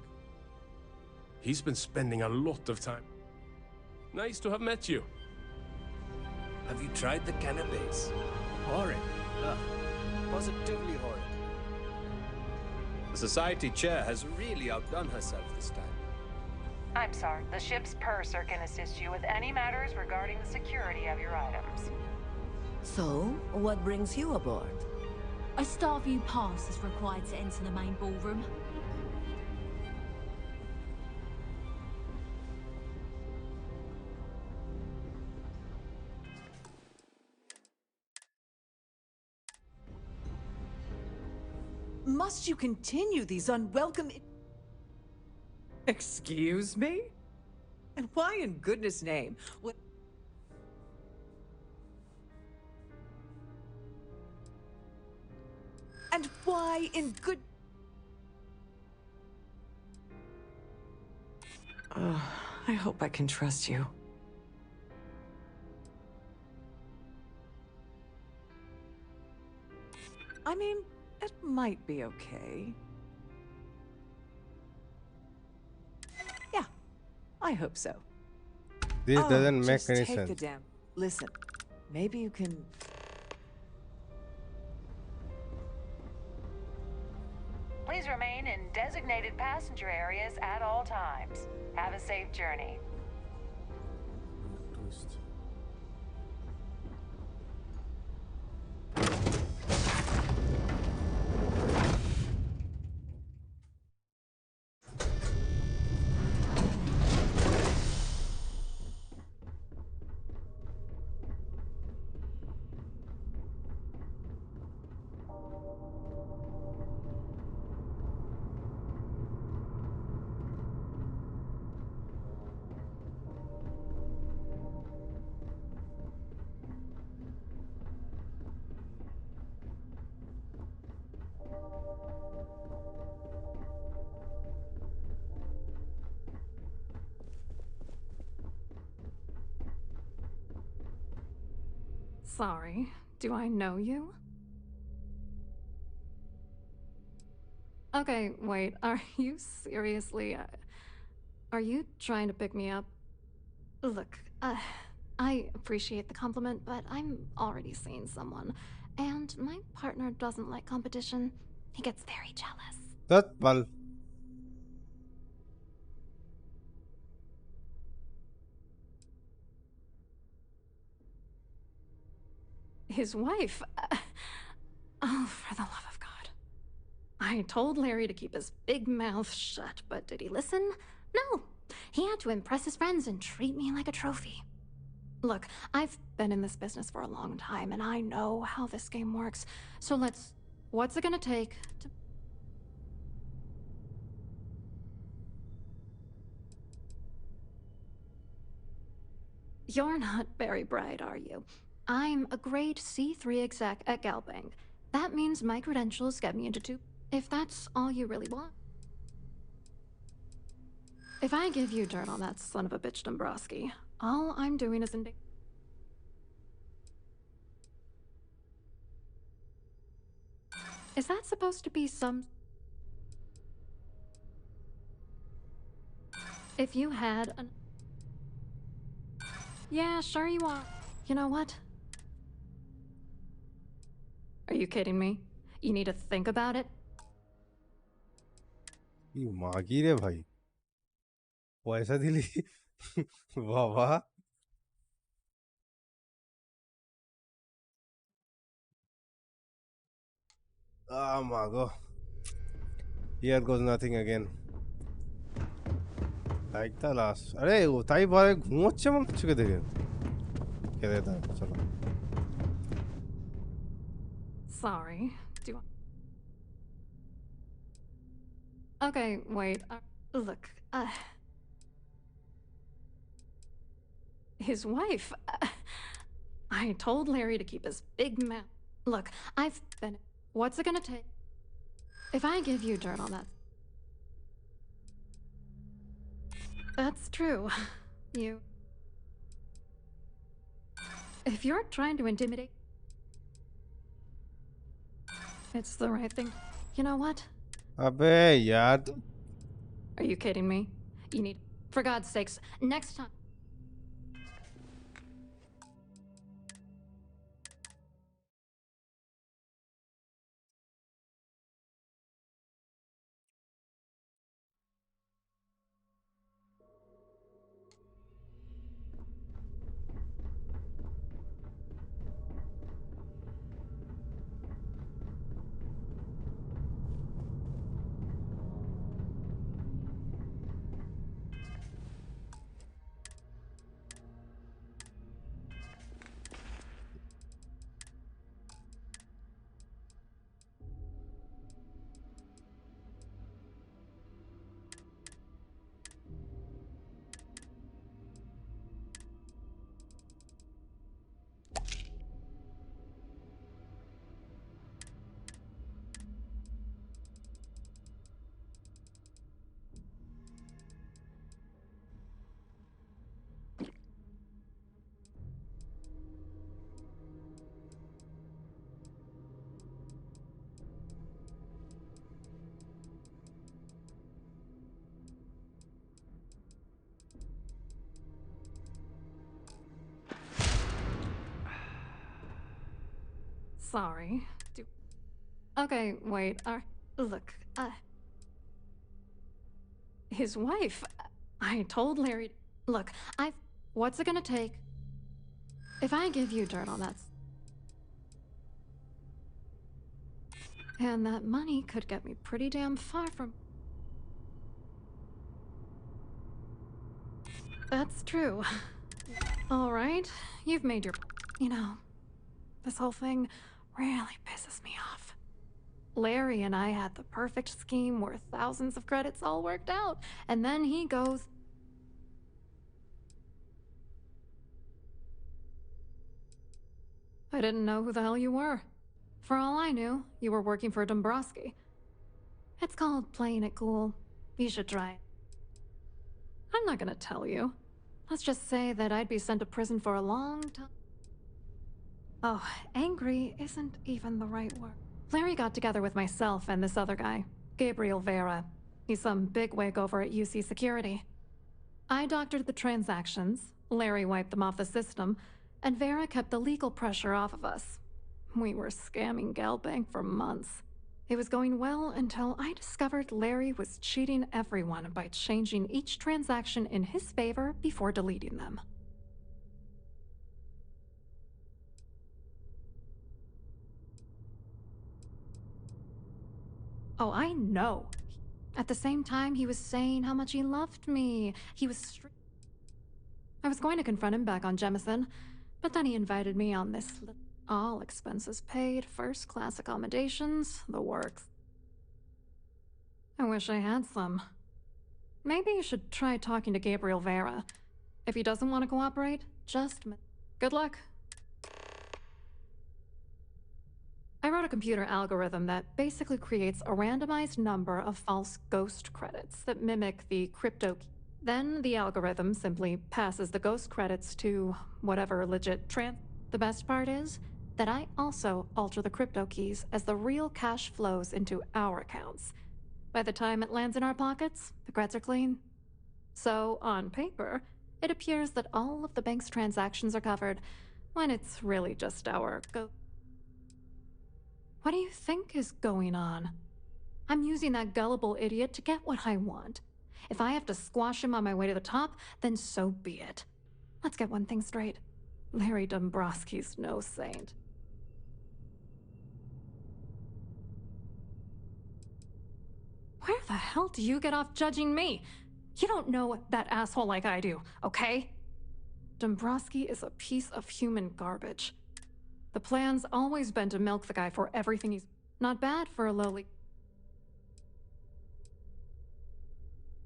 [SPEAKER 24] He's been spending a lot of time. Nice to have met you.
[SPEAKER 15] Have you tried the cannabis? Horrid. Ugh. Positively horrid. The society chair has really outdone herself this time.
[SPEAKER 7] I'm sorry. The ship's purser can assist you with any matters regarding the security of your items.
[SPEAKER 13] So, what brings you aboard?
[SPEAKER 21] A Starview pass is required to enter the main ballroom.
[SPEAKER 20] Must you continue these unwelcome...
[SPEAKER 23] Excuse me? And why in goodness name would... And why in good... I hope I can trust you. I mean, it might be okay. Yeah, I hope so.
[SPEAKER 1] This doesn't make
[SPEAKER 23] just
[SPEAKER 1] any
[SPEAKER 23] take the
[SPEAKER 1] sense.
[SPEAKER 23] damn... Listen, maybe you can...
[SPEAKER 7] Please remain in designated passenger areas at all times. Have a safe journey.
[SPEAKER 1] Twist.
[SPEAKER 8] Sorry, do I know you? Okay, wait, are you seriously, are you trying to pick me up? Look, I appreciate the compliment, but I'm already seeing someone, and my partner doesn't like competition. He gets very jealous.
[SPEAKER 1] That well.
[SPEAKER 8] His wife? Oh, for the love of God. I told Larry to keep his big mouth shut, but did he listen? No. He had to impress his friends and treat me like a trophy. Look, I've been in this business for a long time, and I know how this game works. So let's... What's it gonna take to... You're not very bright, are you? I'm a grade C3 exec at Galbank. That means my credentials get me into two... If that's all you really want. If I give you dirt on that son of a bitch Dombrowski, all I'm doing is Is that supposed to be some... If you had an... Yeah, sure you are. You know what? Are you kidding me? You need to think about it.
[SPEAKER 1] ये मागी रे भाई वो ऐसा दिली वाह वाह ah mago here goes nothing again like the last अरे वो ताई बारे घूमोच्चे मन कुछ के देखे क्या देता है चलो
[SPEAKER 8] Sorry. Do you... Okay, wait. Look, his wife... I told Larry to keep his big mouth... Look, I've been... What's it gonna take? If I give you dirt on that... That's true. You... If you're trying to intimidate... It's the right thing. You know what?
[SPEAKER 1] अबे यार
[SPEAKER 8] Are you kidding me? You need... For God's sakes, next time... Sorry. Okay, wait. Look, his wife. I told Larry. Look, what's it gonna take? If I give you dirt on that. And that money could get me pretty damn far from. That's true. Alright, you've made your. You know, this whole thing really pisses me off. Larry and I had the perfect scheme worth thousands of credits all worked out, and then he goes. I didn't know who the hell you were. For all I knew, you were working for Dombrowski. It's called playing it cool. You should try it. I'm not gonna tell you. Let's just say that I'd be sent to prison for a long time. Oh, angry isn't even the right word. Larry got together with myself and this other guy, Gabriel Vera. He's some bigwig over at UC Security. I doctored the transactions, Larry wiped them off the system, and Vera kept the legal pressure off of us. We were scamming Galbank for months. It was going well until I discovered Larry was cheating everyone by changing each transaction in his favor before deleting them. Oh, I know. At the same time, he was saying how much he loved me. I was going to confront him back on Jemison, but then he invited me on this all expenses paid, first-class accommodations, the works. I wish I had some. Maybe you should try talking to Gabriel Vera. If he doesn't want to cooperate, just good luck. I wrote a computer algorithm that basically creates a randomized number of false ghost credits that mimic the crypto key. Then the algorithm simply passes the ghost credits to whatever legit The best part is that I also alter the crypto keys as the real cash flows into our accounts. By the time it lands in our pockets, the creds are clean. So, on paper, it appears that all of the bank's transactions are covered, when it's really just our What do you think is going on? I'm using that gullible idiot to get what I want. If I have to squash him on my way to the top, then so be it. Let's get one thing straight. Larry Dombrowski's no saint. Where the hell do you get off judging me? You don't know that asshole like I do, okay? Dombrowski is a piece of human garbage. The plan's always been to milk the guy for everything he's... Not bad for a lowly...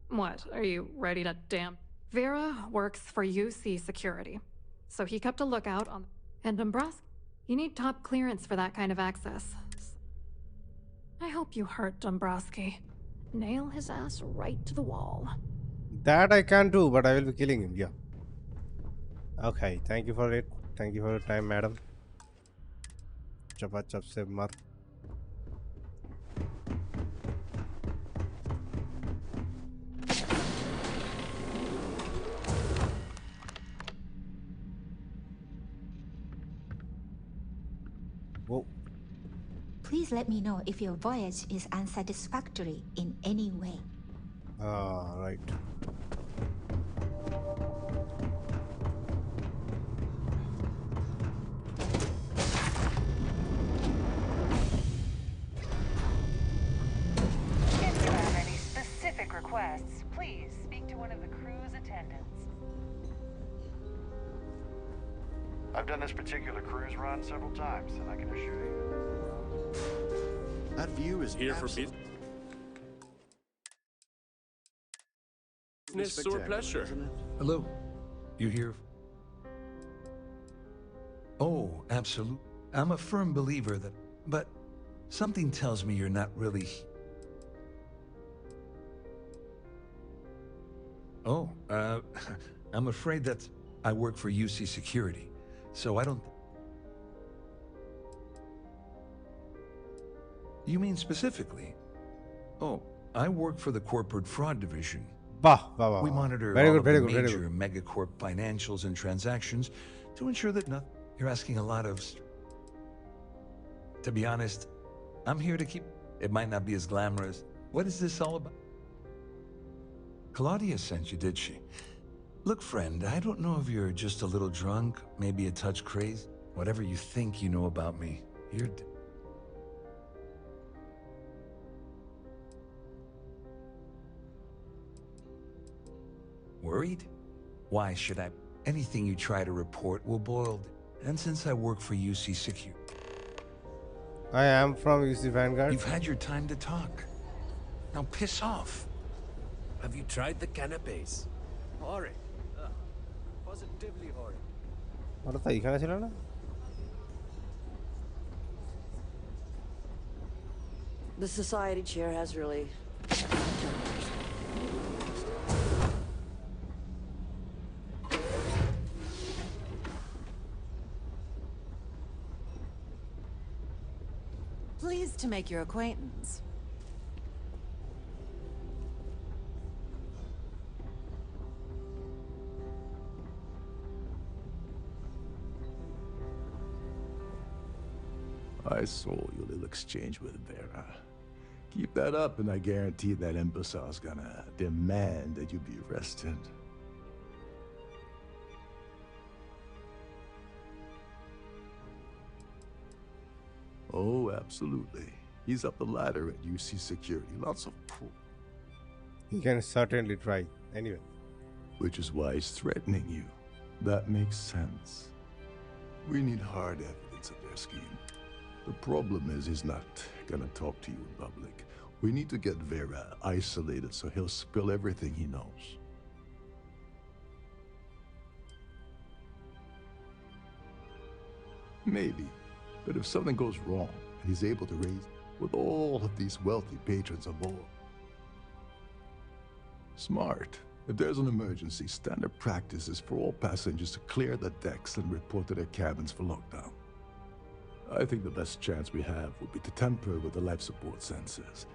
[SPEAKER 8] What, are you ready to damn... Vera works for UC Security, so he kept a lookout on... And Dombrowski, you need top clearance for that kind of access. I hope you hurt Dombrowski. Nail his ass right to the wall.
[SPEAKER 1] That I can't do, but I will be killing him, yeah. Okay, thank you for it. Thank you for your time, madam. Chapa chap se mar. Whoa.
[SPEAKER 2] Please let me know if your voyage is unsatisfactory in any way.
[SPEAKER 1] Ah, right.
[SPEAKER 7] If you have any specific requests, please speak to one of the crew's attendants.
[SPEAKER 3] I've done this particular cruise run several times, and I can assure you,
[SPEAKER 22] that view is
[SPEAKER 24] here for business or pleasure.
[SPEAKER 25] Hello. You here? Oh, absolutely. I'm a firm believer that... But something tells me you're not really... Oh, I'm afraid that I work for UC Security, so I don't... You mean specifically? Oh, I work for the Corporate Fraud Division. We monitor all of the major megacorp financials and transactions to ensure that nothing... You're asking a lot of... To be honest, I'm here to keep... It might not be as glamorous. What is this all about? Claudia sent you, did she? Look, friend, I don't know if you're just a little drunk, maybe a touch crazy. Whatever you think you know about me, you're... Worried? Why should I? Anything you try to report will boil. And since I work for UC Secure...
[SPEAKER 1] I am from UC Vanguard.
[SPEAKER 25] You've had your time to talk. Now piss off.
[SPEAKER 15] Have you tried the canapes? Horrid. Positively horrid.
[SPEAKER 1] What are you going to say?
[SPEAKER 6] The society chair has really...
[SPEAKER 20] Pleased to make your acquaintance.
[SPEAKER 19] I saw your little exchange with Vera. Keep that up and I guarantee that imbecile's gonna demand that you be arrested. Oh, absolutely. He's up the ladder at UC Security. Lots of pull.
[SPEAKER 1] He can certainly try. Anyway.
[SPEAKER 19] Which is why he's threatening you. That makes sense. We need hard evidence of their scheme. The problem is he's not gonna talk to you in public. We need to get Vera isolated so he'll spill everything he knows. Maybe. But if something goes wrong, and he's able to raise with all of these wealthy patrons aboard. Smart. If there's an emergency, standard practice is for all passengers to clear the decks and report to their cabins for lockdown. I think the best chance we have would be to tamper with the life support sensors.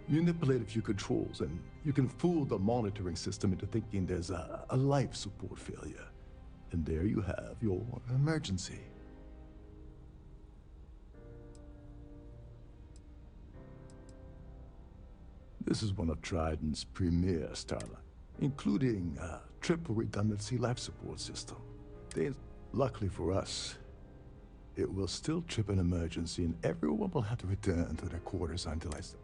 [SPEAKER 19] Manipulate a few controls, and you can fool the monitoring system into thinking there's a life support failure. And there you have your emergency. This is one of Trident's premier starlines, including a triple redundancy life support system. Luckily for us, it will still trip an emergency and everyone will have to return to their quarters until I start.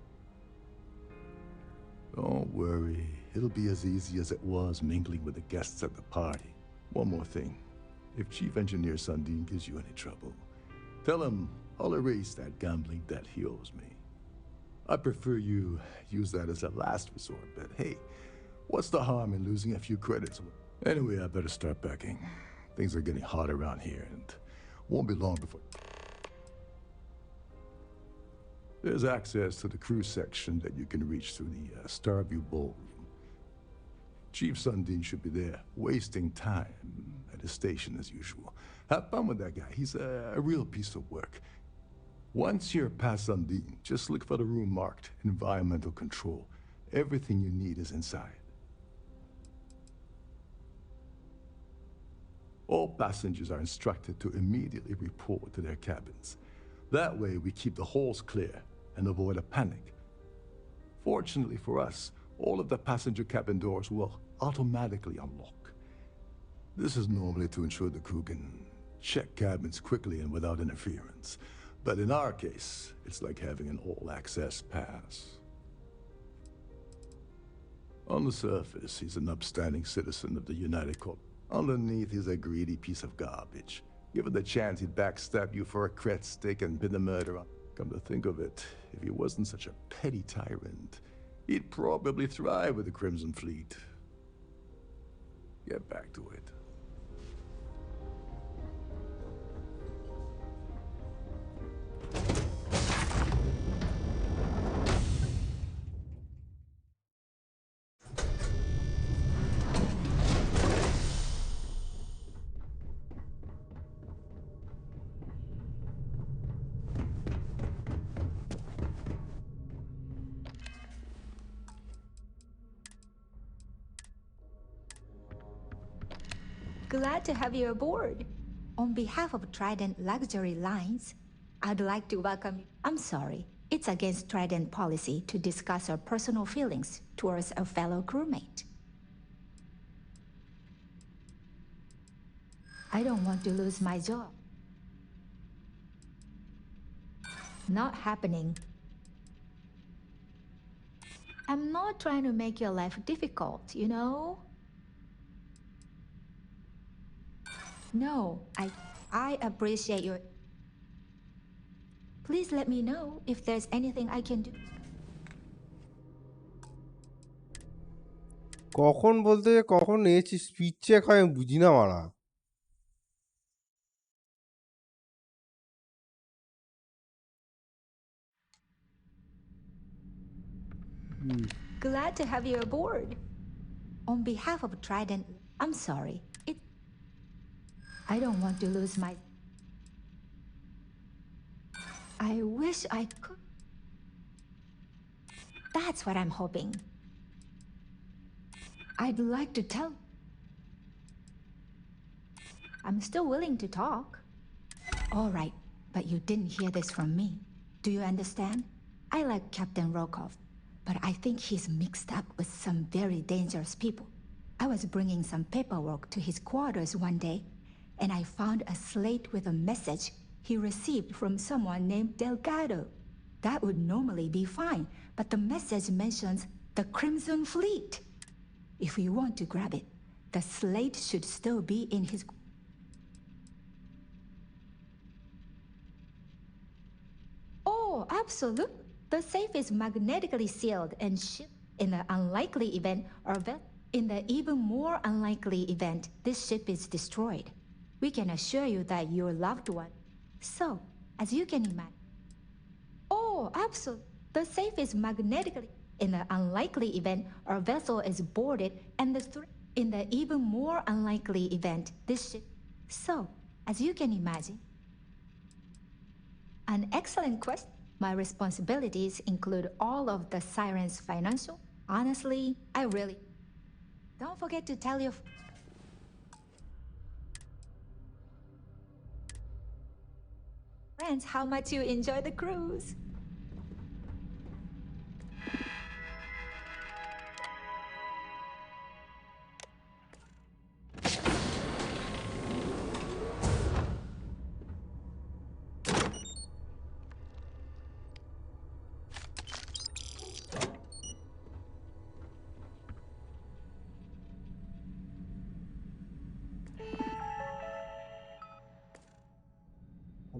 [SPEAKER 19] Don't worry, it'll be as easy as it was mingling with the guests at the party. One more thing, if Chief Engineer Sundin gives you any trouble, tell him I'll erase that gambling debt he owes me. I prefer you use that as a last resort, but hey, what's the harm in losing a few credits? Anyway, I better start packing. Things are getting hot around here, and won't be long before... There's access to the crew section that you can reach through the Starview Ballroom. Chief Sundin should be there, wasting time at his station as usual. Have fun with that guy. He's a real piece of work. Once you're past Sundin, just look for the room marked Environmental Control. Everything you need is inside. All passengers are instructed to immediately report to their cabins. That way we keep the halls clear and avoid a panic. Fortunately for us, all of the passenger cabin doors will automatically unlock. This is normally to ensure the crew can check cabins quickly and without interference. But in our case, it's like having an all-access pass. On the surface, he's an upstanding citizen of the United Corp. Underneath, he's a greedy piece of garbage. Given the chance, he'd backstab you for a cret stick and pin the murder on. Come to think of it, if he wasn't such a petty tyrant, he'd probably thrive with the Crimson Fleet. Get back to it.
[SPEAKER 2] Glad to have you aboard. On behalf of Trident Luxury Lines, I'd like to welcome you. I'm sorry. It's against Trident policy to discuss our personal feelings towards a fellow crewmate. I don't want to lose my job. Not happening. I'm not trying to make your life difficult, you know? No, I appreciate your... Please let me know if there's anything I can do.
[SPEAKER 1] কখন বলতে কখন নিয়েছি speech check হয় আমি বুঝি না মারা
[SPEAKER 2] Glad to have you aboard. On behalf of Trident, I'm sorry. I don't want to lose my... I wish I could. That's what I'm hoping. I'd like to tell... I'm still willing to talk. All right, but you didn't hear this from me. Do you understand? I like Captain Rokov, but I think he's mixed up with some very dangerous people. I was bringing some paperwork to his quarters one day, and I found a slate with a message he received from someone named Delgado. That would normally be fine, but the message mentions the Crimson Fleet. If you want to grab it, the slate should still be in his... Oh, absolutely. The safe is magnetically sealed and shipped. In the unlikely event, or in the even more unlikely event this ship is destroyed, we can assure you that your loved one... So, as you can imagine... Oh, absolutely. The safe is magnetically... In the unlikely event our vessel is boarded and the in the even more unlikely event this ship... So, as you can imagine... An excellent question. My responsibilities include all of the Siren's financial... Honestly, I really... Don't forget to tell your... friends how much you enjoy the cruise.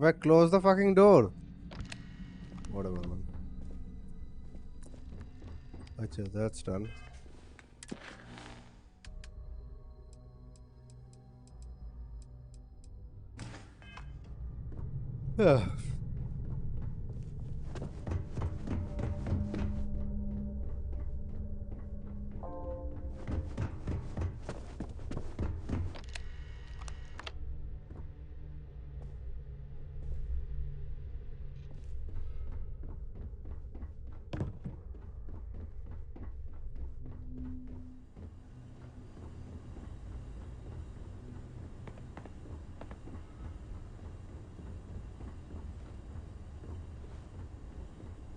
[SPEAKER 1] But close the fucking door. Whatever, man. Achha, that's done. Yeah.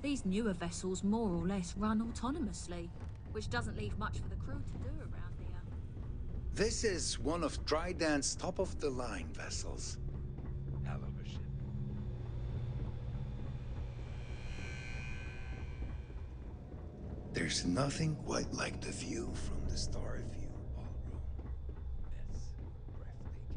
[SPEAKER 9] These newer vessels more or less run autonomously, which doesn't leave much for the crew to do around here.
[SPEAKER 10] This is one of Trident's top-of-the-line vessels. Hell of a ship. There's nothing quite like the view from the Starfield ballroom. It's breathtaking.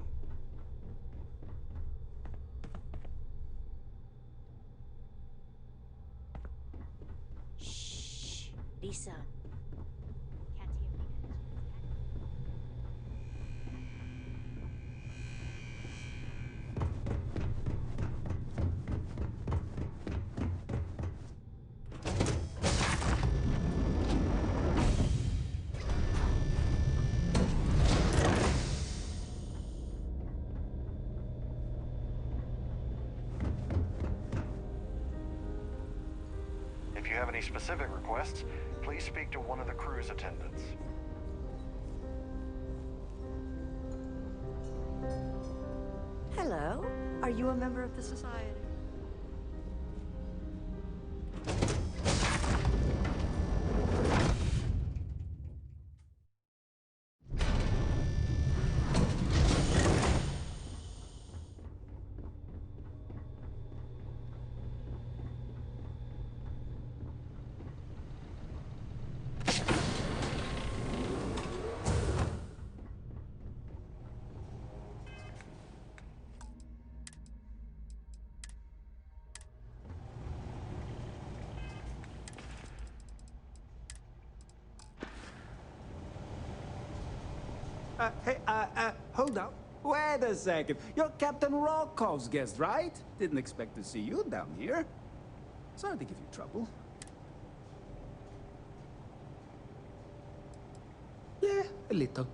[SPEAKER 21] Lisa.
[SPEAKER 3] If you have any specific requests, please speak to one of the crew's attendants.
[SPEAKER 6] Hello. Are you a member of the Society?
[SPEAKER 4] Hold up. Wait a second. You're Captain Rokov's guest, right? Didn't expect to see you down here. Sorry to give you trouble. Yeah, a little.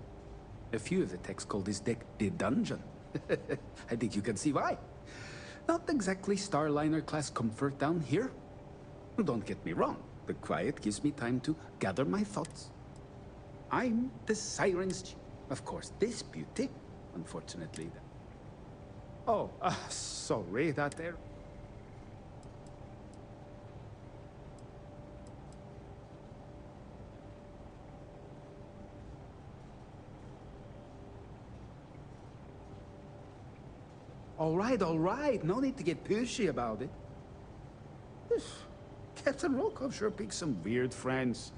[SPEAKER 4] A few of the techs call this deck the dungeon. I think you can see why. Not exactly Starliner class comfort down here. Don't get me wrong. The quiet gives me time to gather my thoughts. I'm the Siren's chief. Of course, this beauty, unfortunately. Oh, sorry, that there. All right. No need to get pushy about it. Captain Rokov sure picks some weird friends.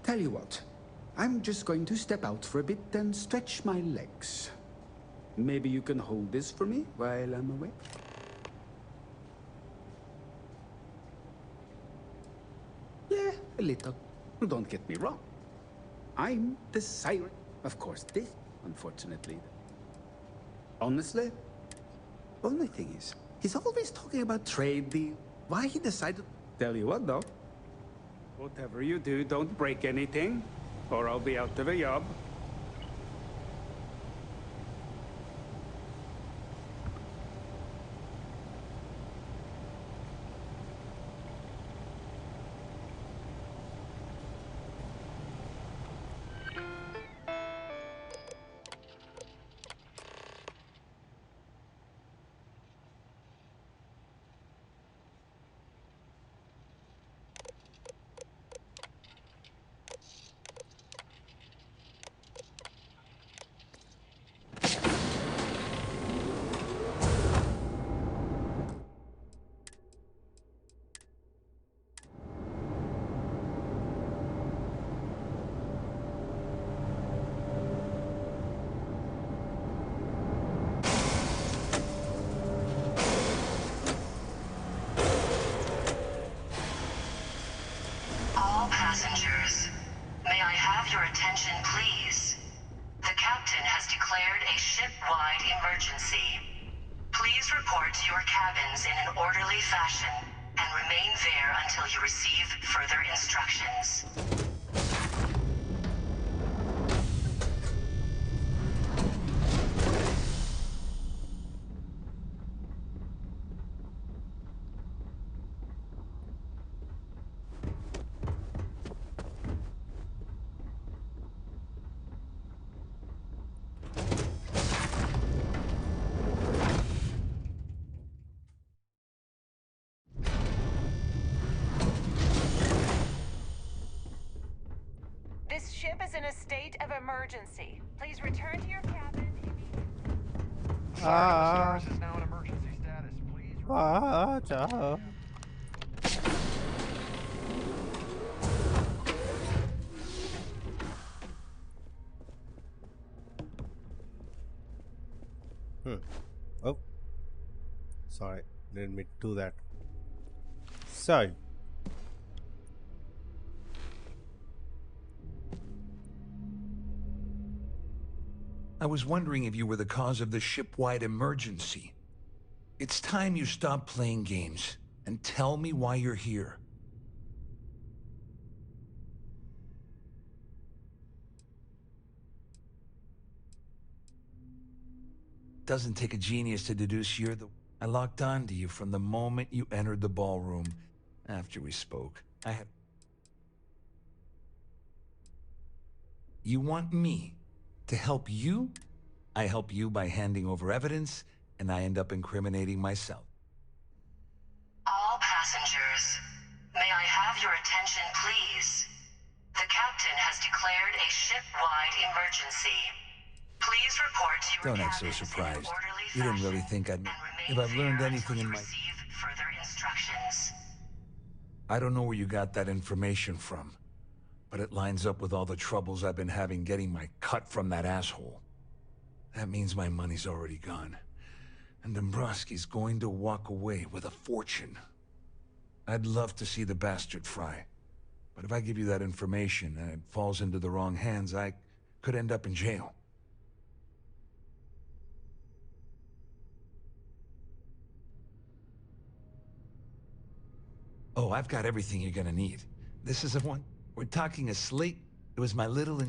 [SPEAKER 4] Tell you what, I'm just going to step out for a bit and stretch my legs. Maybe you can hold this for me while I'm away? Yeah, a little. Don't get me wrong. I'm the Siren. Of course, this, unfortunately. Honestly, only thing is, he's always talking about trade deal. Why he decided... Tell you what, though. Whatever you do, don't break anything, or I'll be out of a job.
[SPEAKER 5] Passengers, may I have your attention, please? The captain has declared a ship-wide emergency. Please report to your cabins in an orderly fashion and remain there until you receive further instructions.
[SPEAKER 7] This ship is in a state of emergency. Please return to your cabin immediately.
[SPEAKER 3] Sorry, the Stars is now in emergency status. Please.
[SPEAKER 1] Oh, sorry, didn't mean to do that. So,
[SPEAKER 25] I was wondering if you were the cause of the ship-wide emergency. It's time you stop playing games and tell me why you're here. Doesn't take a genius to deduce you're the... I locked on to you from the moment you entered the ballroom. After we spoke, I had... You want me to help you? I help you by handing over evidence, and I end up incriminating myself.
[SPEAKER 5] All passengers, may I have your attention, please? The captain has declared a ship-wide emergency. Please report to your
[SPEAKER 25] Don't act so
[SPEAKER 5] cabins in an
[SPEAKER 25] surprised.
[SPEAKER 5] orderly
[SPEAKER 25] You didn't
[SPEAKER 5] fashion
[SPEAKER 25] really think I'd...
[SPEAKER 5] and
[SPEAKER 25] If
[SPEAKER 5] remain
[SPEAKER 25] I've learned
[SPEAKER 5] there
[SPEAKER 25] anything
[SPEAKER 5] until
[SPEAKER 25] in
[SPEAKER 5] you
[SPEAKER 25] my...
[SPEAKER 5] receive further instructions.
[SPEAKER 25] I don't know where you got that information from, but it lines up with all the troubles I've been having getting my cut from that asshole. That means my money's already gone, and Dombrowski's going to walk away with a fortune. I'd love to see the bastard fry, but if I give you that information and it falls into the wrong hands, I could end up in jail. Oh, I've got everything you're gonna need. This is a one. We're talking a slate. It was my little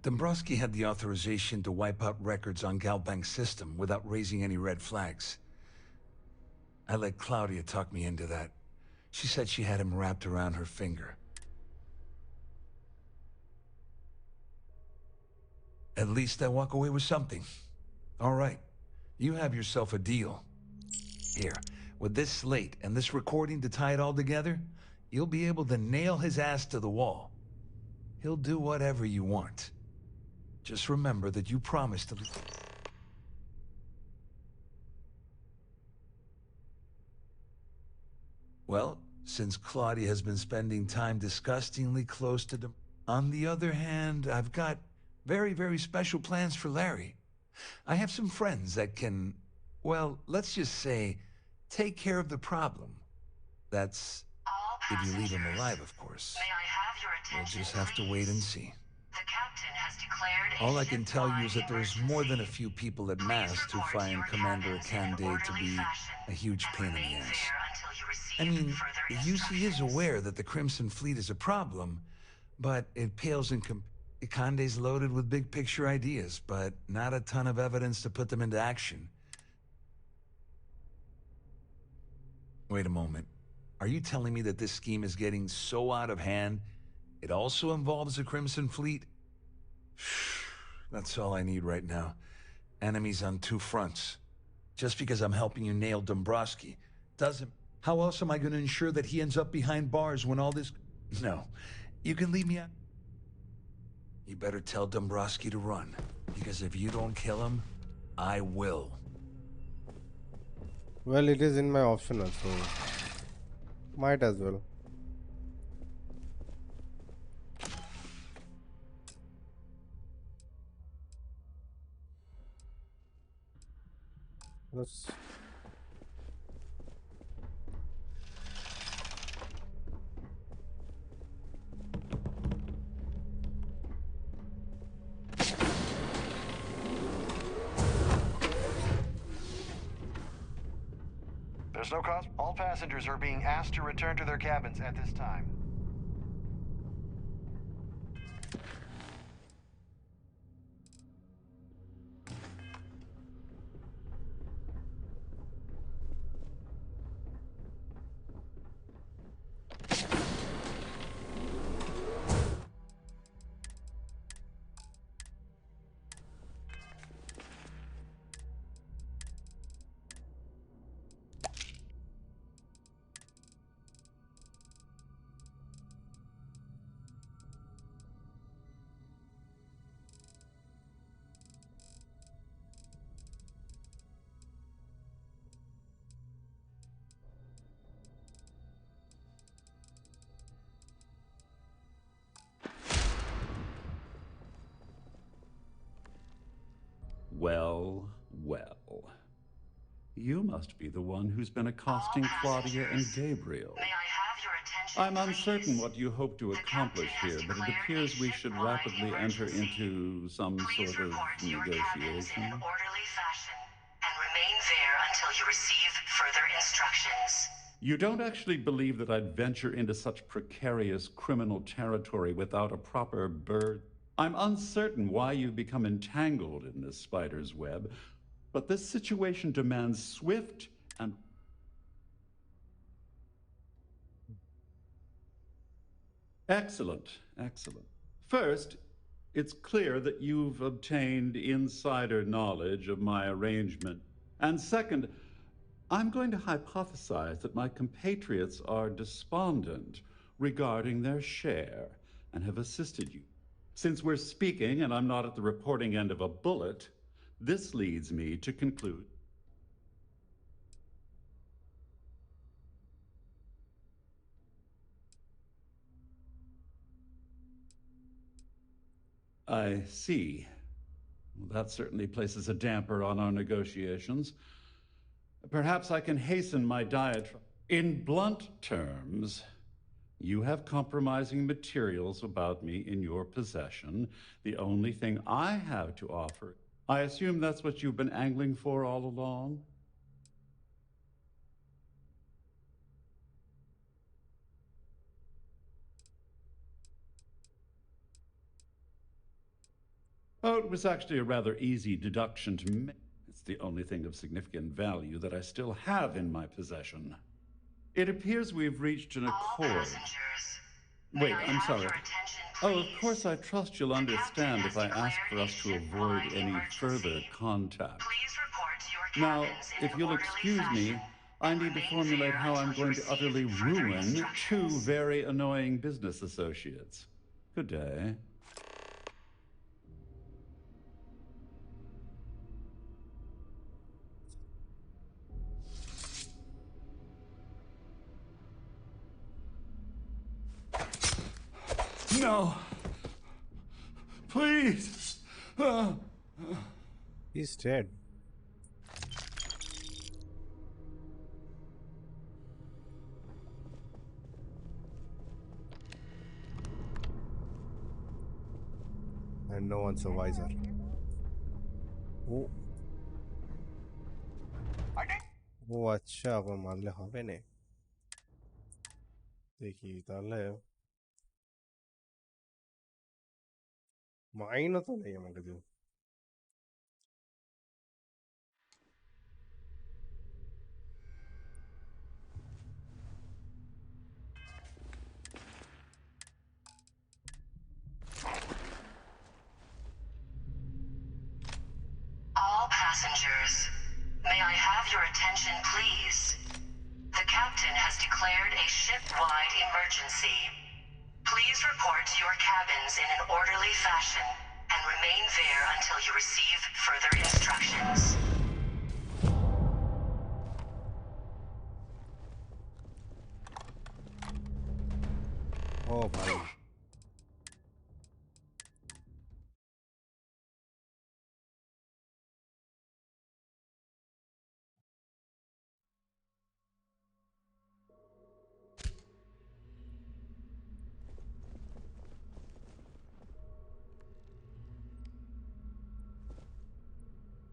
[SPEAKER 25] Dombrowski had the authorization to wipe out records on Galbank's system without raising any red flags. I let Claudia talk me into that. She said she had him wrapped around her finger. At least I walk away with something. All right, you have yourself a deal. Here, with this slate and this recording to tie it all together, you'll be able to nail his ass to the wall. He'll do whatever you want. Just remember that you promised to... Well, since Claudia has been spending time disgustingly close to them... On the other hand, I've got very, very special plans for Larry. I have some friends that can, well, let's just say, take care of the problem. That's if you leave him alive, of course. We'll just have to wait and see.
[SPEAKER 5] The captain has declared
[SPEAKER 25] All I can tell you is that there's more than a few people at Mast who find Commander Kande to be a huge pain in the ass. I mean, the UC is aware that the Crimson Fleet is a problem, but it pales in Kande's loaded with big picture ideas, but not a ton of evidence to put them into action. Wait a moment. Are you telling me that this scheme is getting so out of hand, it also involves the Crimson Fleet? That's all I need right now. Enemies on two fronts. Just because I'm helping you nail Dombrowski doesn't... How else am I going to ensure that he ends up behind bars when all this... No. You can leave me out. You better tell Dombrowski to run, because if you don't kill him, I will.
[SPEAKER 1] Well, it is in my optional, so might as well. Let's...
[SPEAKER 3] There's no cause. All passengers are being asked to return to their cabins at this time.
[SPEAKER 11] Well, well. You must be the one who's been accosting Claudia and Gabriel.
[SPEAKER 5] May I have your attention,
[SPEAKER 11] I'm uncertain what you hope to accomplish here, but it appears we should rapidly enter into some sort of negotiation.
[SPEAKER 5] in orderly fashion and remain there until you receive further instructions.
[SPEAKER 11] You don't actually believe that I'd venture into such precarious criminal territory without a proper bird? I'm uncertain why you've become entangled in this spider's web, but this situation demands swift and... Excellent, excellent. First, it's clear that you've obtained insider knowledge of my arrangement. And second, I'm going to hypothesize that my compatriots are despondent regarding their share and have assisted you. Since we're speaking and I'm not at the reporting end of a bullet, this leads me to conclude. I see. Well, that certainly places a damper on our negotiations. Perhaps I can hasten my diatribe. In blunt terms, you have compromising materials about me in your possession. The only thing I have to offer... I assume that's what you've been angling for all along? Oh, it was actually a rather easy deduction to make. It's the only thing of significant value that I still have in my possession. It appears we've reached an accord. Wait, I'm sorry. Oh, of course, I trust you'll understand if I ask for us to avoid any further contact. Now, if you'll excuse me, I need to formulate how I'm going to utterly ruin two very annoying business associates. Good day. No. Please.
[SPEAKER 1] He's dead. And no one's a wiser. Oh. ও আচ্ছা এখন মারলে হবে না দেখি তাহলে মাইনও তো নেই আমার কাছে
[SPEAKER 5] All passengers, may I have your attention, please? The captain has declared a ship-wide emergency. Please report to your cabins in an orderly fashion and remain there until you receive further instructions.
[SPEAKER 1] ও ভাই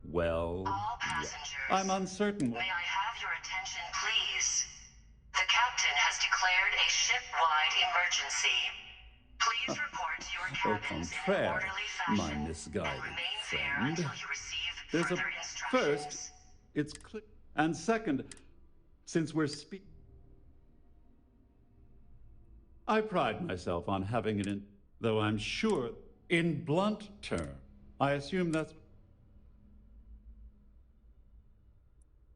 [SPEAKER 11] Well, I'm uncertain.
[SPEAKER 5] May I have your attention, please? The captain has declared a ship-wide emergency. Please report to your
[SPEAKER 11] Au
[SPEAKER 5] cabins in an
[SPEAKER 11] contraire,
[SPEAKER 5] orderly
[SPEAKER 11] my
[SPEAKER 5] fashion and
[SPEAKER 11] misguided
[SPEAKER 5] remain there
[SPEAKER 11] friend.
[SPEAKER 5] until you receive
[SPEAKER 11] There's
[SPEAKER 5] further
[SPEAKER 11] a
[SPEAKER 5] instructions.
[SPEAKER 11] first, it's clear, and second, since we're I pride myself on having it in, though I'm sure, in blunt terms, I assume that's.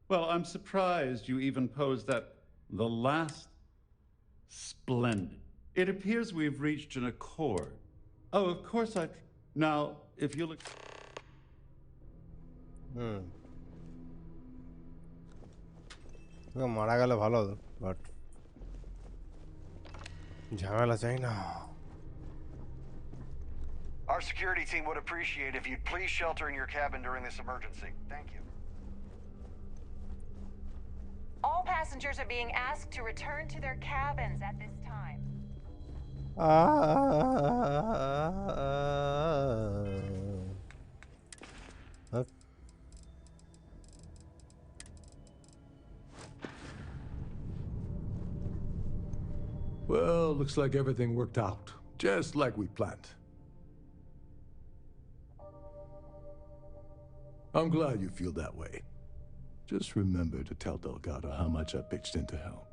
[SPEAKER 11] Well, I'm surprised you even posed that. The last. Splendid. It appears we've reached an accord. Oh, of course I. Now, if you look.
[SPEAKER 1] মারা গেলে ভালো but ঝামেলা চাই না
[SPEAKER 3] Our security team would appreciate if you'd please shelter in your cabin during this emergency. Thank you.
[SPEAKER 7] All passengers are being asked to return to their cabins at this time.
[SPEAKER 19] Well, looks like everything worked out, just like we planned. I'm glad you feel that way. Just remember to tell Delgado how much I pitched in to help.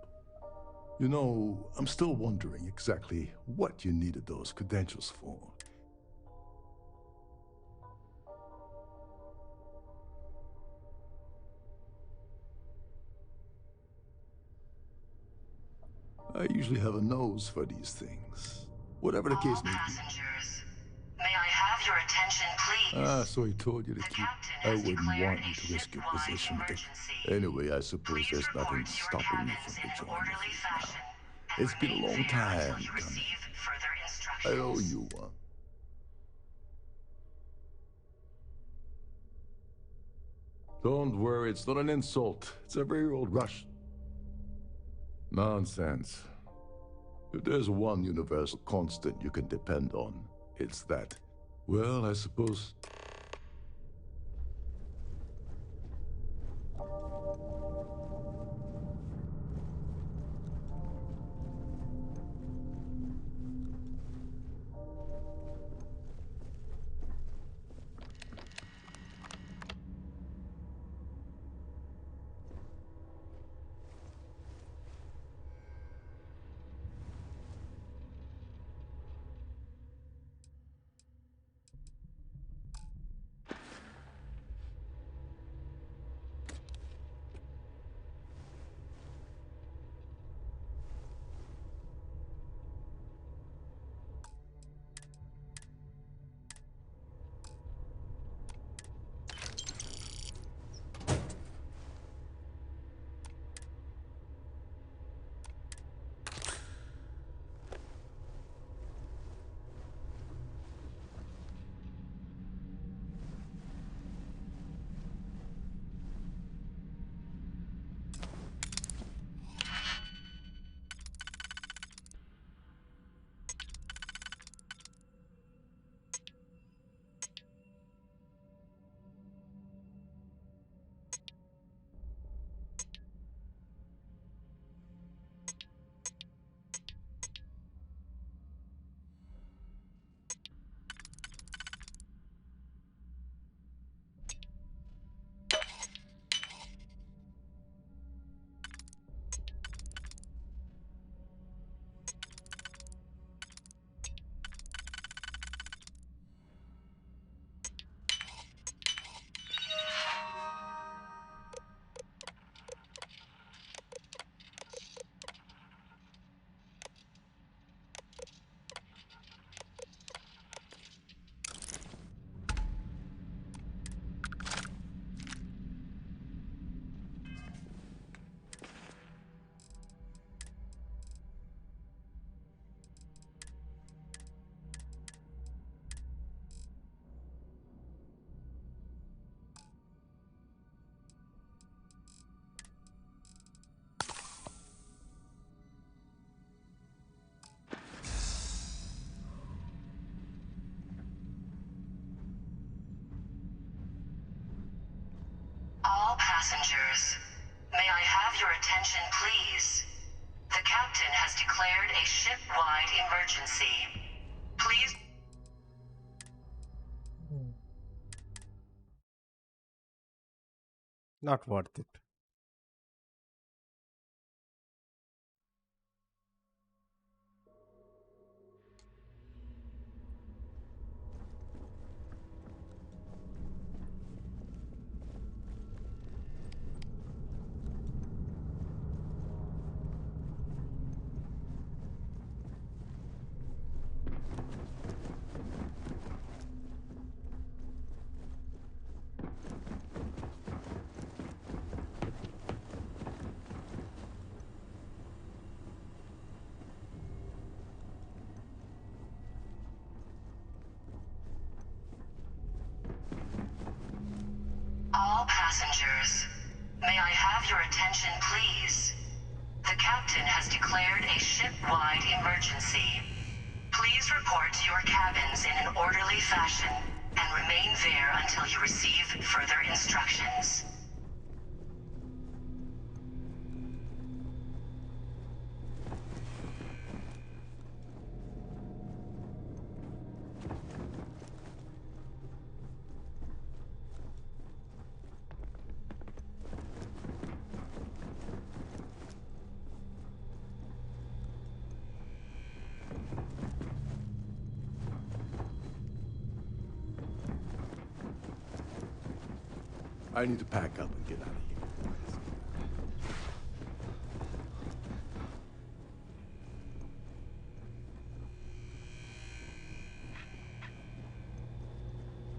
[SPEAKER 19] You know, I'm still wondering exactly what you needed those credentials for. I usually have a nose for these things. Whatever the case may be.
[SPEAKER 5] May I have your attention, please?
[SPEAKER 19] So he told you to keep. I wouldn't want you to risk your position with it. Anyway, I suppose there's nothing stopping me from rejoining you now. It's been a long time coming. I owe you one. Don't worry, it's not an insult. It's a very old Russian. Nonsense. If there's one universal constant you can depend on, it's that. Well, I suppose.
[SPEAKER 5] passengers, may I have your attention, please? The captain has declared a ship-wide emergency. Please...
[SPEAKER 1] Not worth it.
[SPEAKER 5] All passengers, may I have your attention, please? The captain has declared a ship-wide emergency. Please report to your cabins in an orderly fashion and remain there until you receive further instructions.
[SPEAKER 10] I need to pack up and get out of here.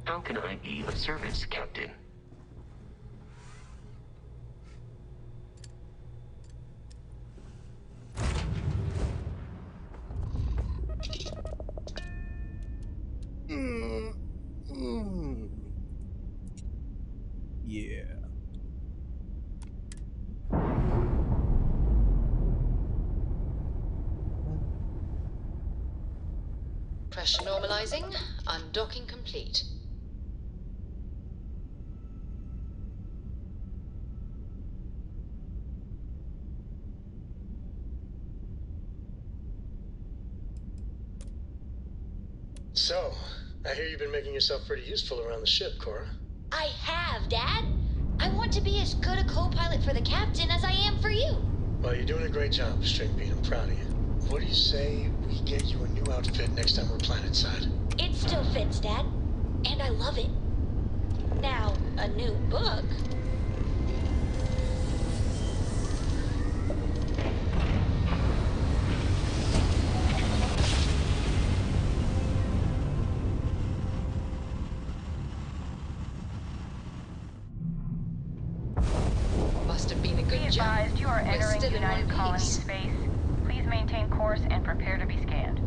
[SPEAKER 5] How can I be of service, Captain?
[SPEAKER 1] Yeah.
[SPEAKER 12] Pressure normalizing. Undocking complete.
[SPEAKER 14] So, I hear you've been making yourself pretty useful around the ship, Cora.
[SPEAKER 21] I have, Dad. I want to be as good a co-pilot for the captain as I am for you.
[SPEAKER 14] Well, you're doing a great job, Stringbean. I'm proud of you. What do you say we get you a new outfit next time we're planetside?
[SPEAKER 21] It still fits, Dad. And I love it. Now, a new book.
[SPEAKER 12] Must have been a good
[SPEAKER 7] Be
[SPEAKER 12] job.
[SPEAKER 7] advised, you are
[SPEAKER 12] We're
[SPEAKER 7] entering
[SPEAKER 12] still in
[SPEAKER 7] United
[SPEAKER 12] one
[SPEAKER 7] Colony
[SPEAKER 12] piece.
[SPEAKER 7] space. Please maintain course and prepare to be scanned.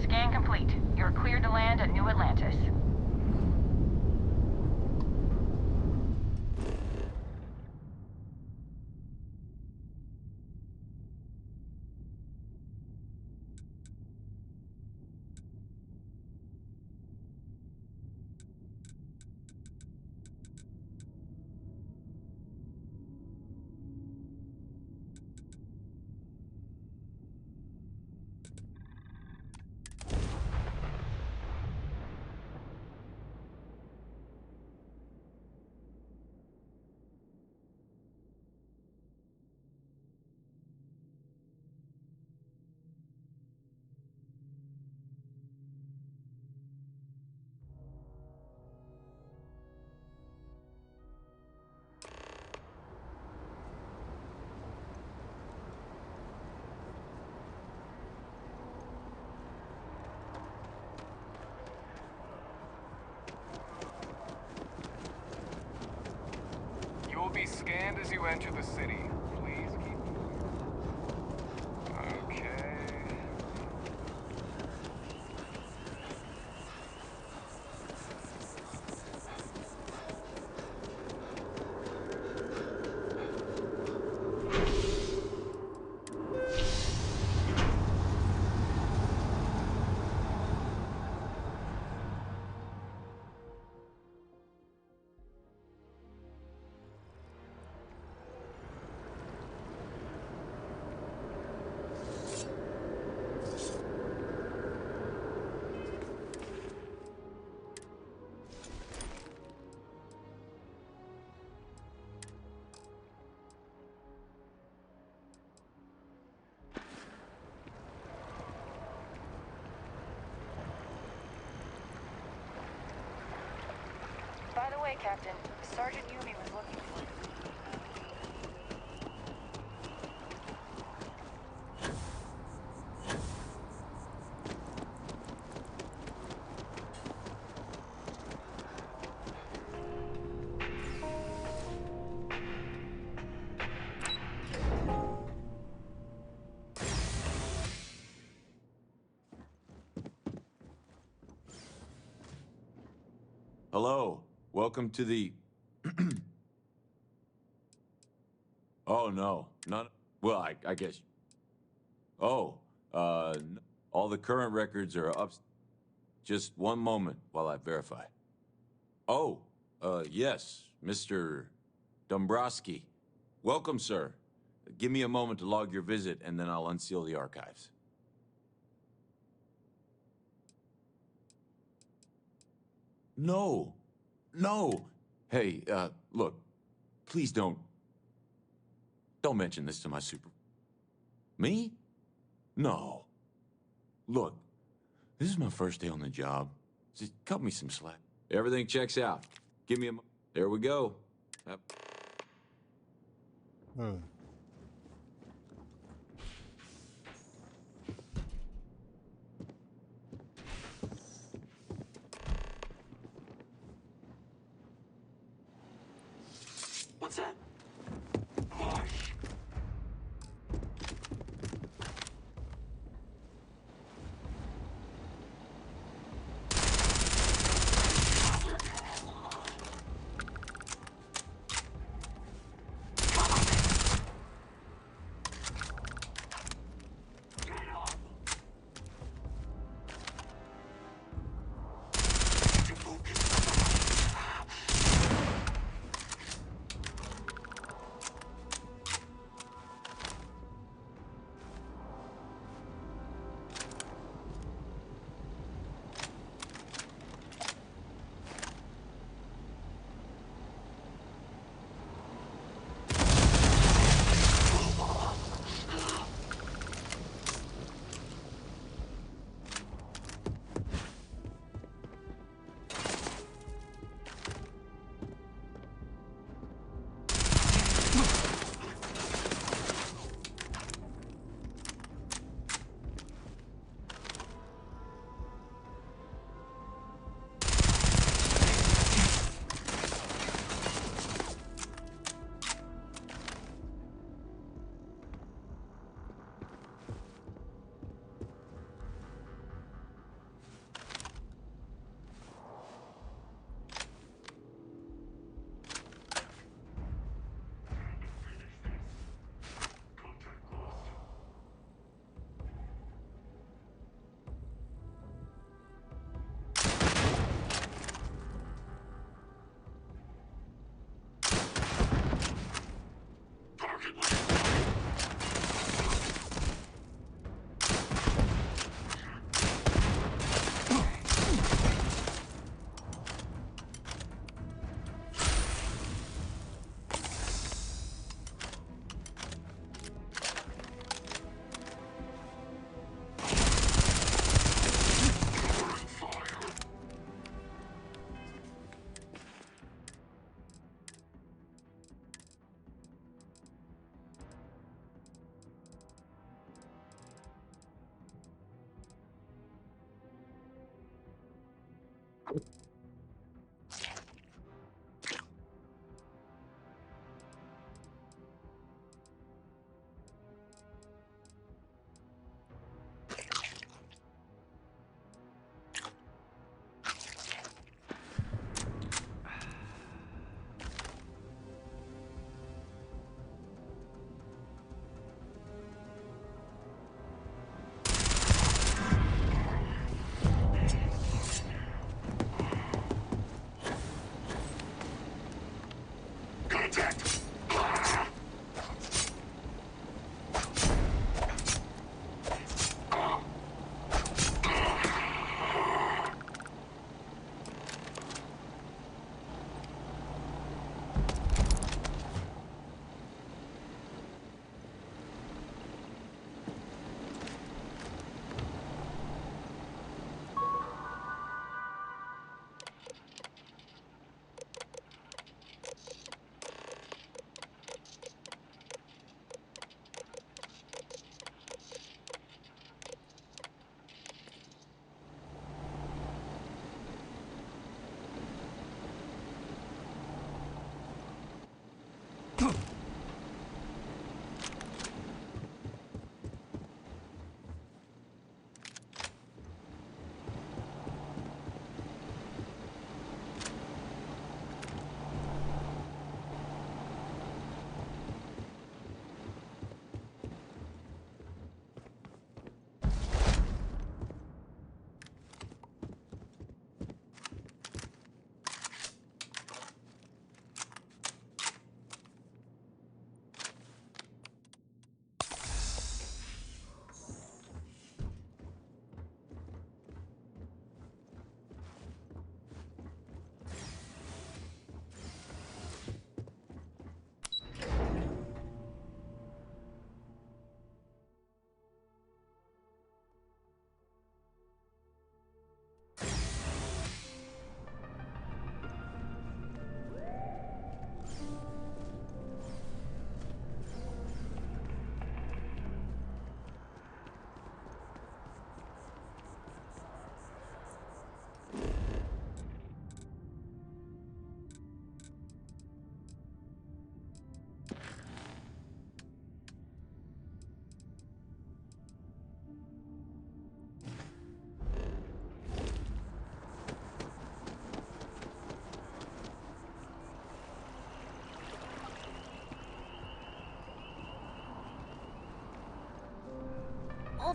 [SPEAKER 7] Scan complete. You're cleared to land at New Atlantis.
[SPEAKER 16] You will be scanned as you enter the city. Please keep... Okay...
[SPEAKER 7] By the way, Captain, Sergeant Yumi was looking for you.
[SPEAKER 8] Hello. Welcome to the... Oh, no. None... Well, I guess... Oh, all the current records are up... Just one moment while I verify. Oh, yes, Mr. Dombrowski. Welcome, sir. Give me a moment to log your visit, and then I'll unseal the archives. No. No. Hey, look. Please don't mention this to my super... Me? No. Look, this is my first day on the job. Just cut me some slack. Everything checks out. Give me a... There we go.
[SPEAKER 10] What's that?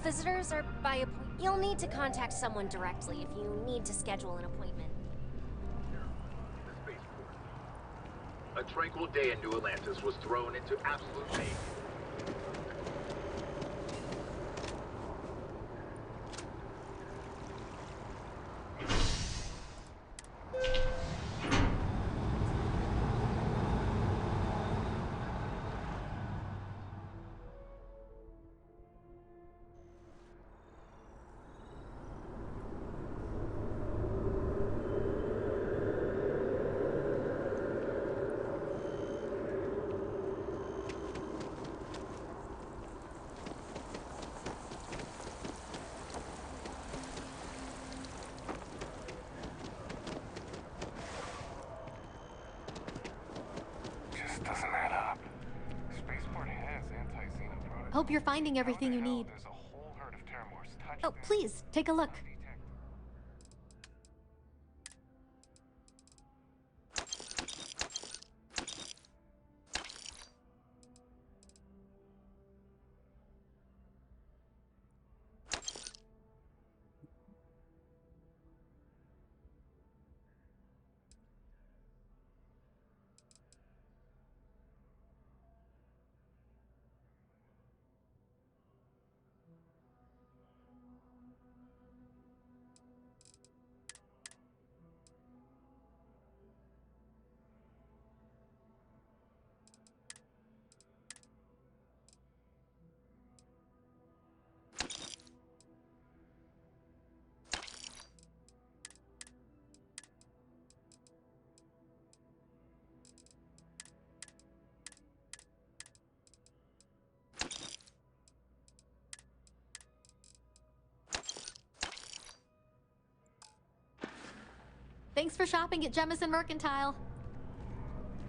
[SPEAKER 13] visitors are by appointment. You'll need to contact someone directly if you need to schedule an appointment.
[SPEAKER 17] A tranquil day in New Atlantis was thrown into absolute mayhem.
[SPEAKER 13] Hope you're finding everything you need. Oh, please, take a look. Thanks for shopping at Jemison Mercantile.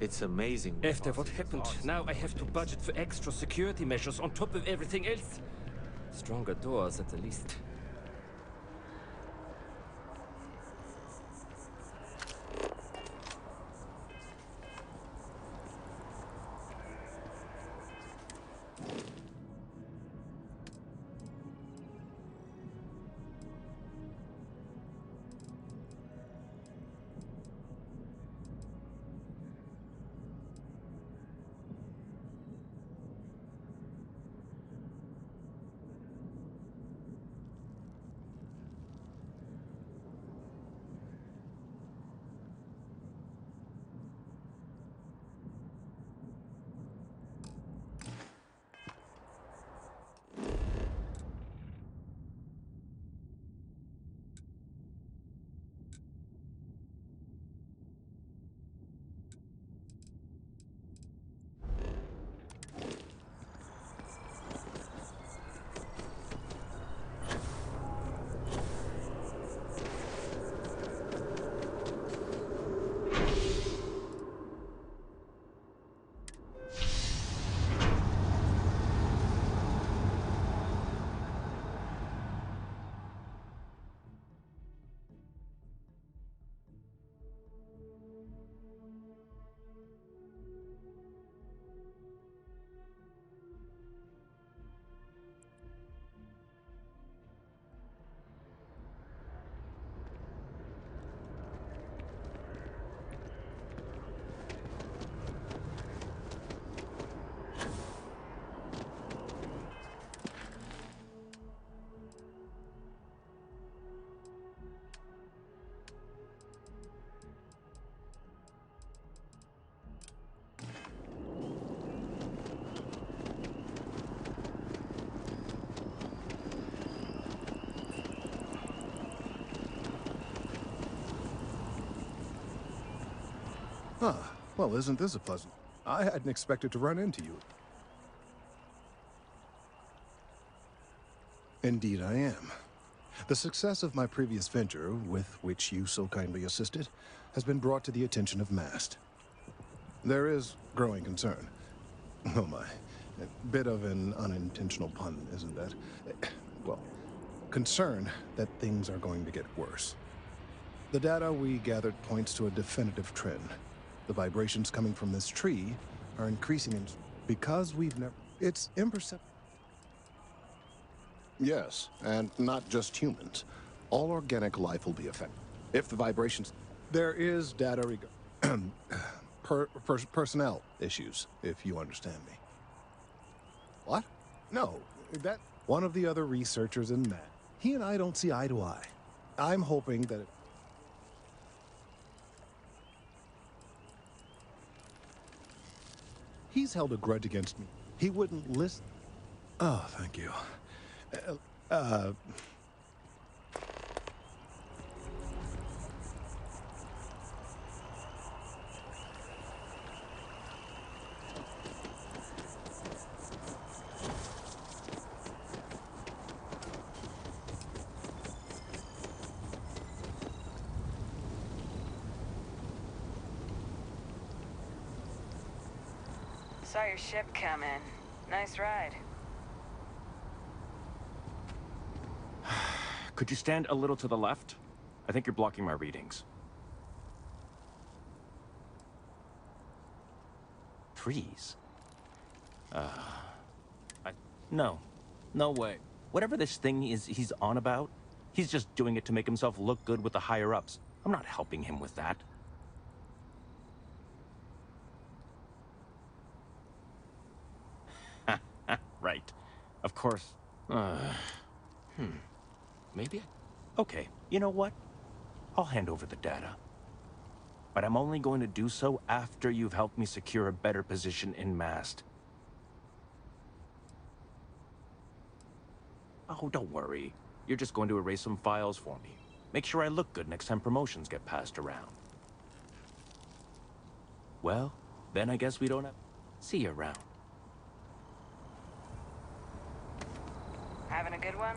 [SPEAKER 18] It's amazing.
[SPEAKER 22] After what happened, now I have to budget for extra security measures on top of everything else. Stronger doors at the least.
[SPEAKER 23] Ah, well, isn't this a pleasant? I hadn't expected to run into you. Indeed I am. The success of my previous venture, with which you so kindly assisted, has been brought to the attention of Mast. There is growing concern. Oh my, a bit of an unintentional pun, isn't that? Well, concern that things are going to get worse. The data we gathered points to a definitive trend. The vibrations coming from this tree are increasing because we've never... It's imperceptible. Yes, and not just humans. All organic life will be affected. If the vibrations... There is data personnel issues, if you understand me. What? No, that... One of the other researchers in Matt. He and I don't see eye to eye. I'm hoping that... He's held a grudge against me. He wouldn't listen. Oh, thank you.
[SPEAKER 7] Saw your ship come in. Nice ride.
[SPEAKER 2] Could you stand a little to the left? I think you're blocking my readings. Trees? No. No way. Whatever this thing is he's on about, he's just doing it to make himself look good with the higher-ups. I'm not helping him with that. Right. Of course. Maybe Okay, you know what? I'll hand over the data. But I'm only going to do so after you've helped me secure a better position in Mast. Oh, don't worry. You're just going to erase some files for me. Make sure I look good next time promotions get passed around. Well, then I guess we don't have... See you around.
[SPEAKER 7] Having a good one?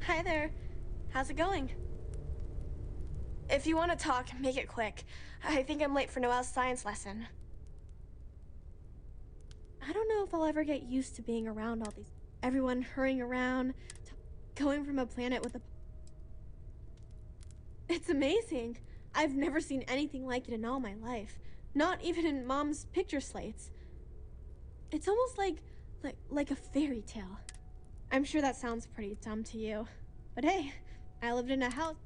[SPEAKER 6] Hi there. How's it going? If you want to talk, make it quick. I think I'm late for Noelle's science lesson. I don't know if I'll ever get used to being around all these... Everyone hurrying around, going from a planet with a... It's amazing. I've never seen anything like it in all my life. Not even in Mom's picture slates. It's almost like a fairy tale. I'm sure that sounds pretty dumb to you. But hey, I lived in a house...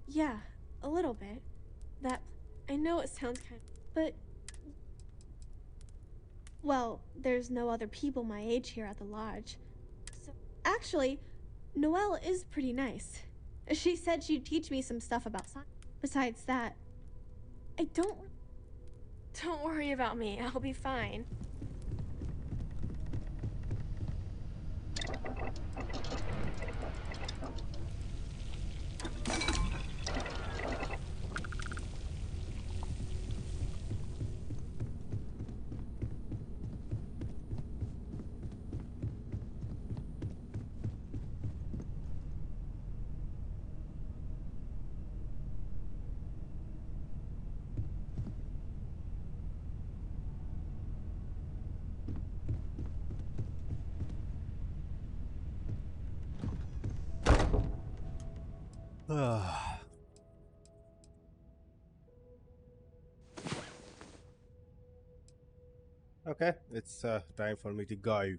[SPEAKER 6] Yeah, a little bit. That... I know it sounds kind of... But... Well, there's no other people my age here at the lodge. So, actually, Noelle is pretty nice. She said she'd teach me some stuff about science. Besides that, I don't... Don't worry about me, I'll be fine.
[SPEAKER 1] Okay, it's time for me to go.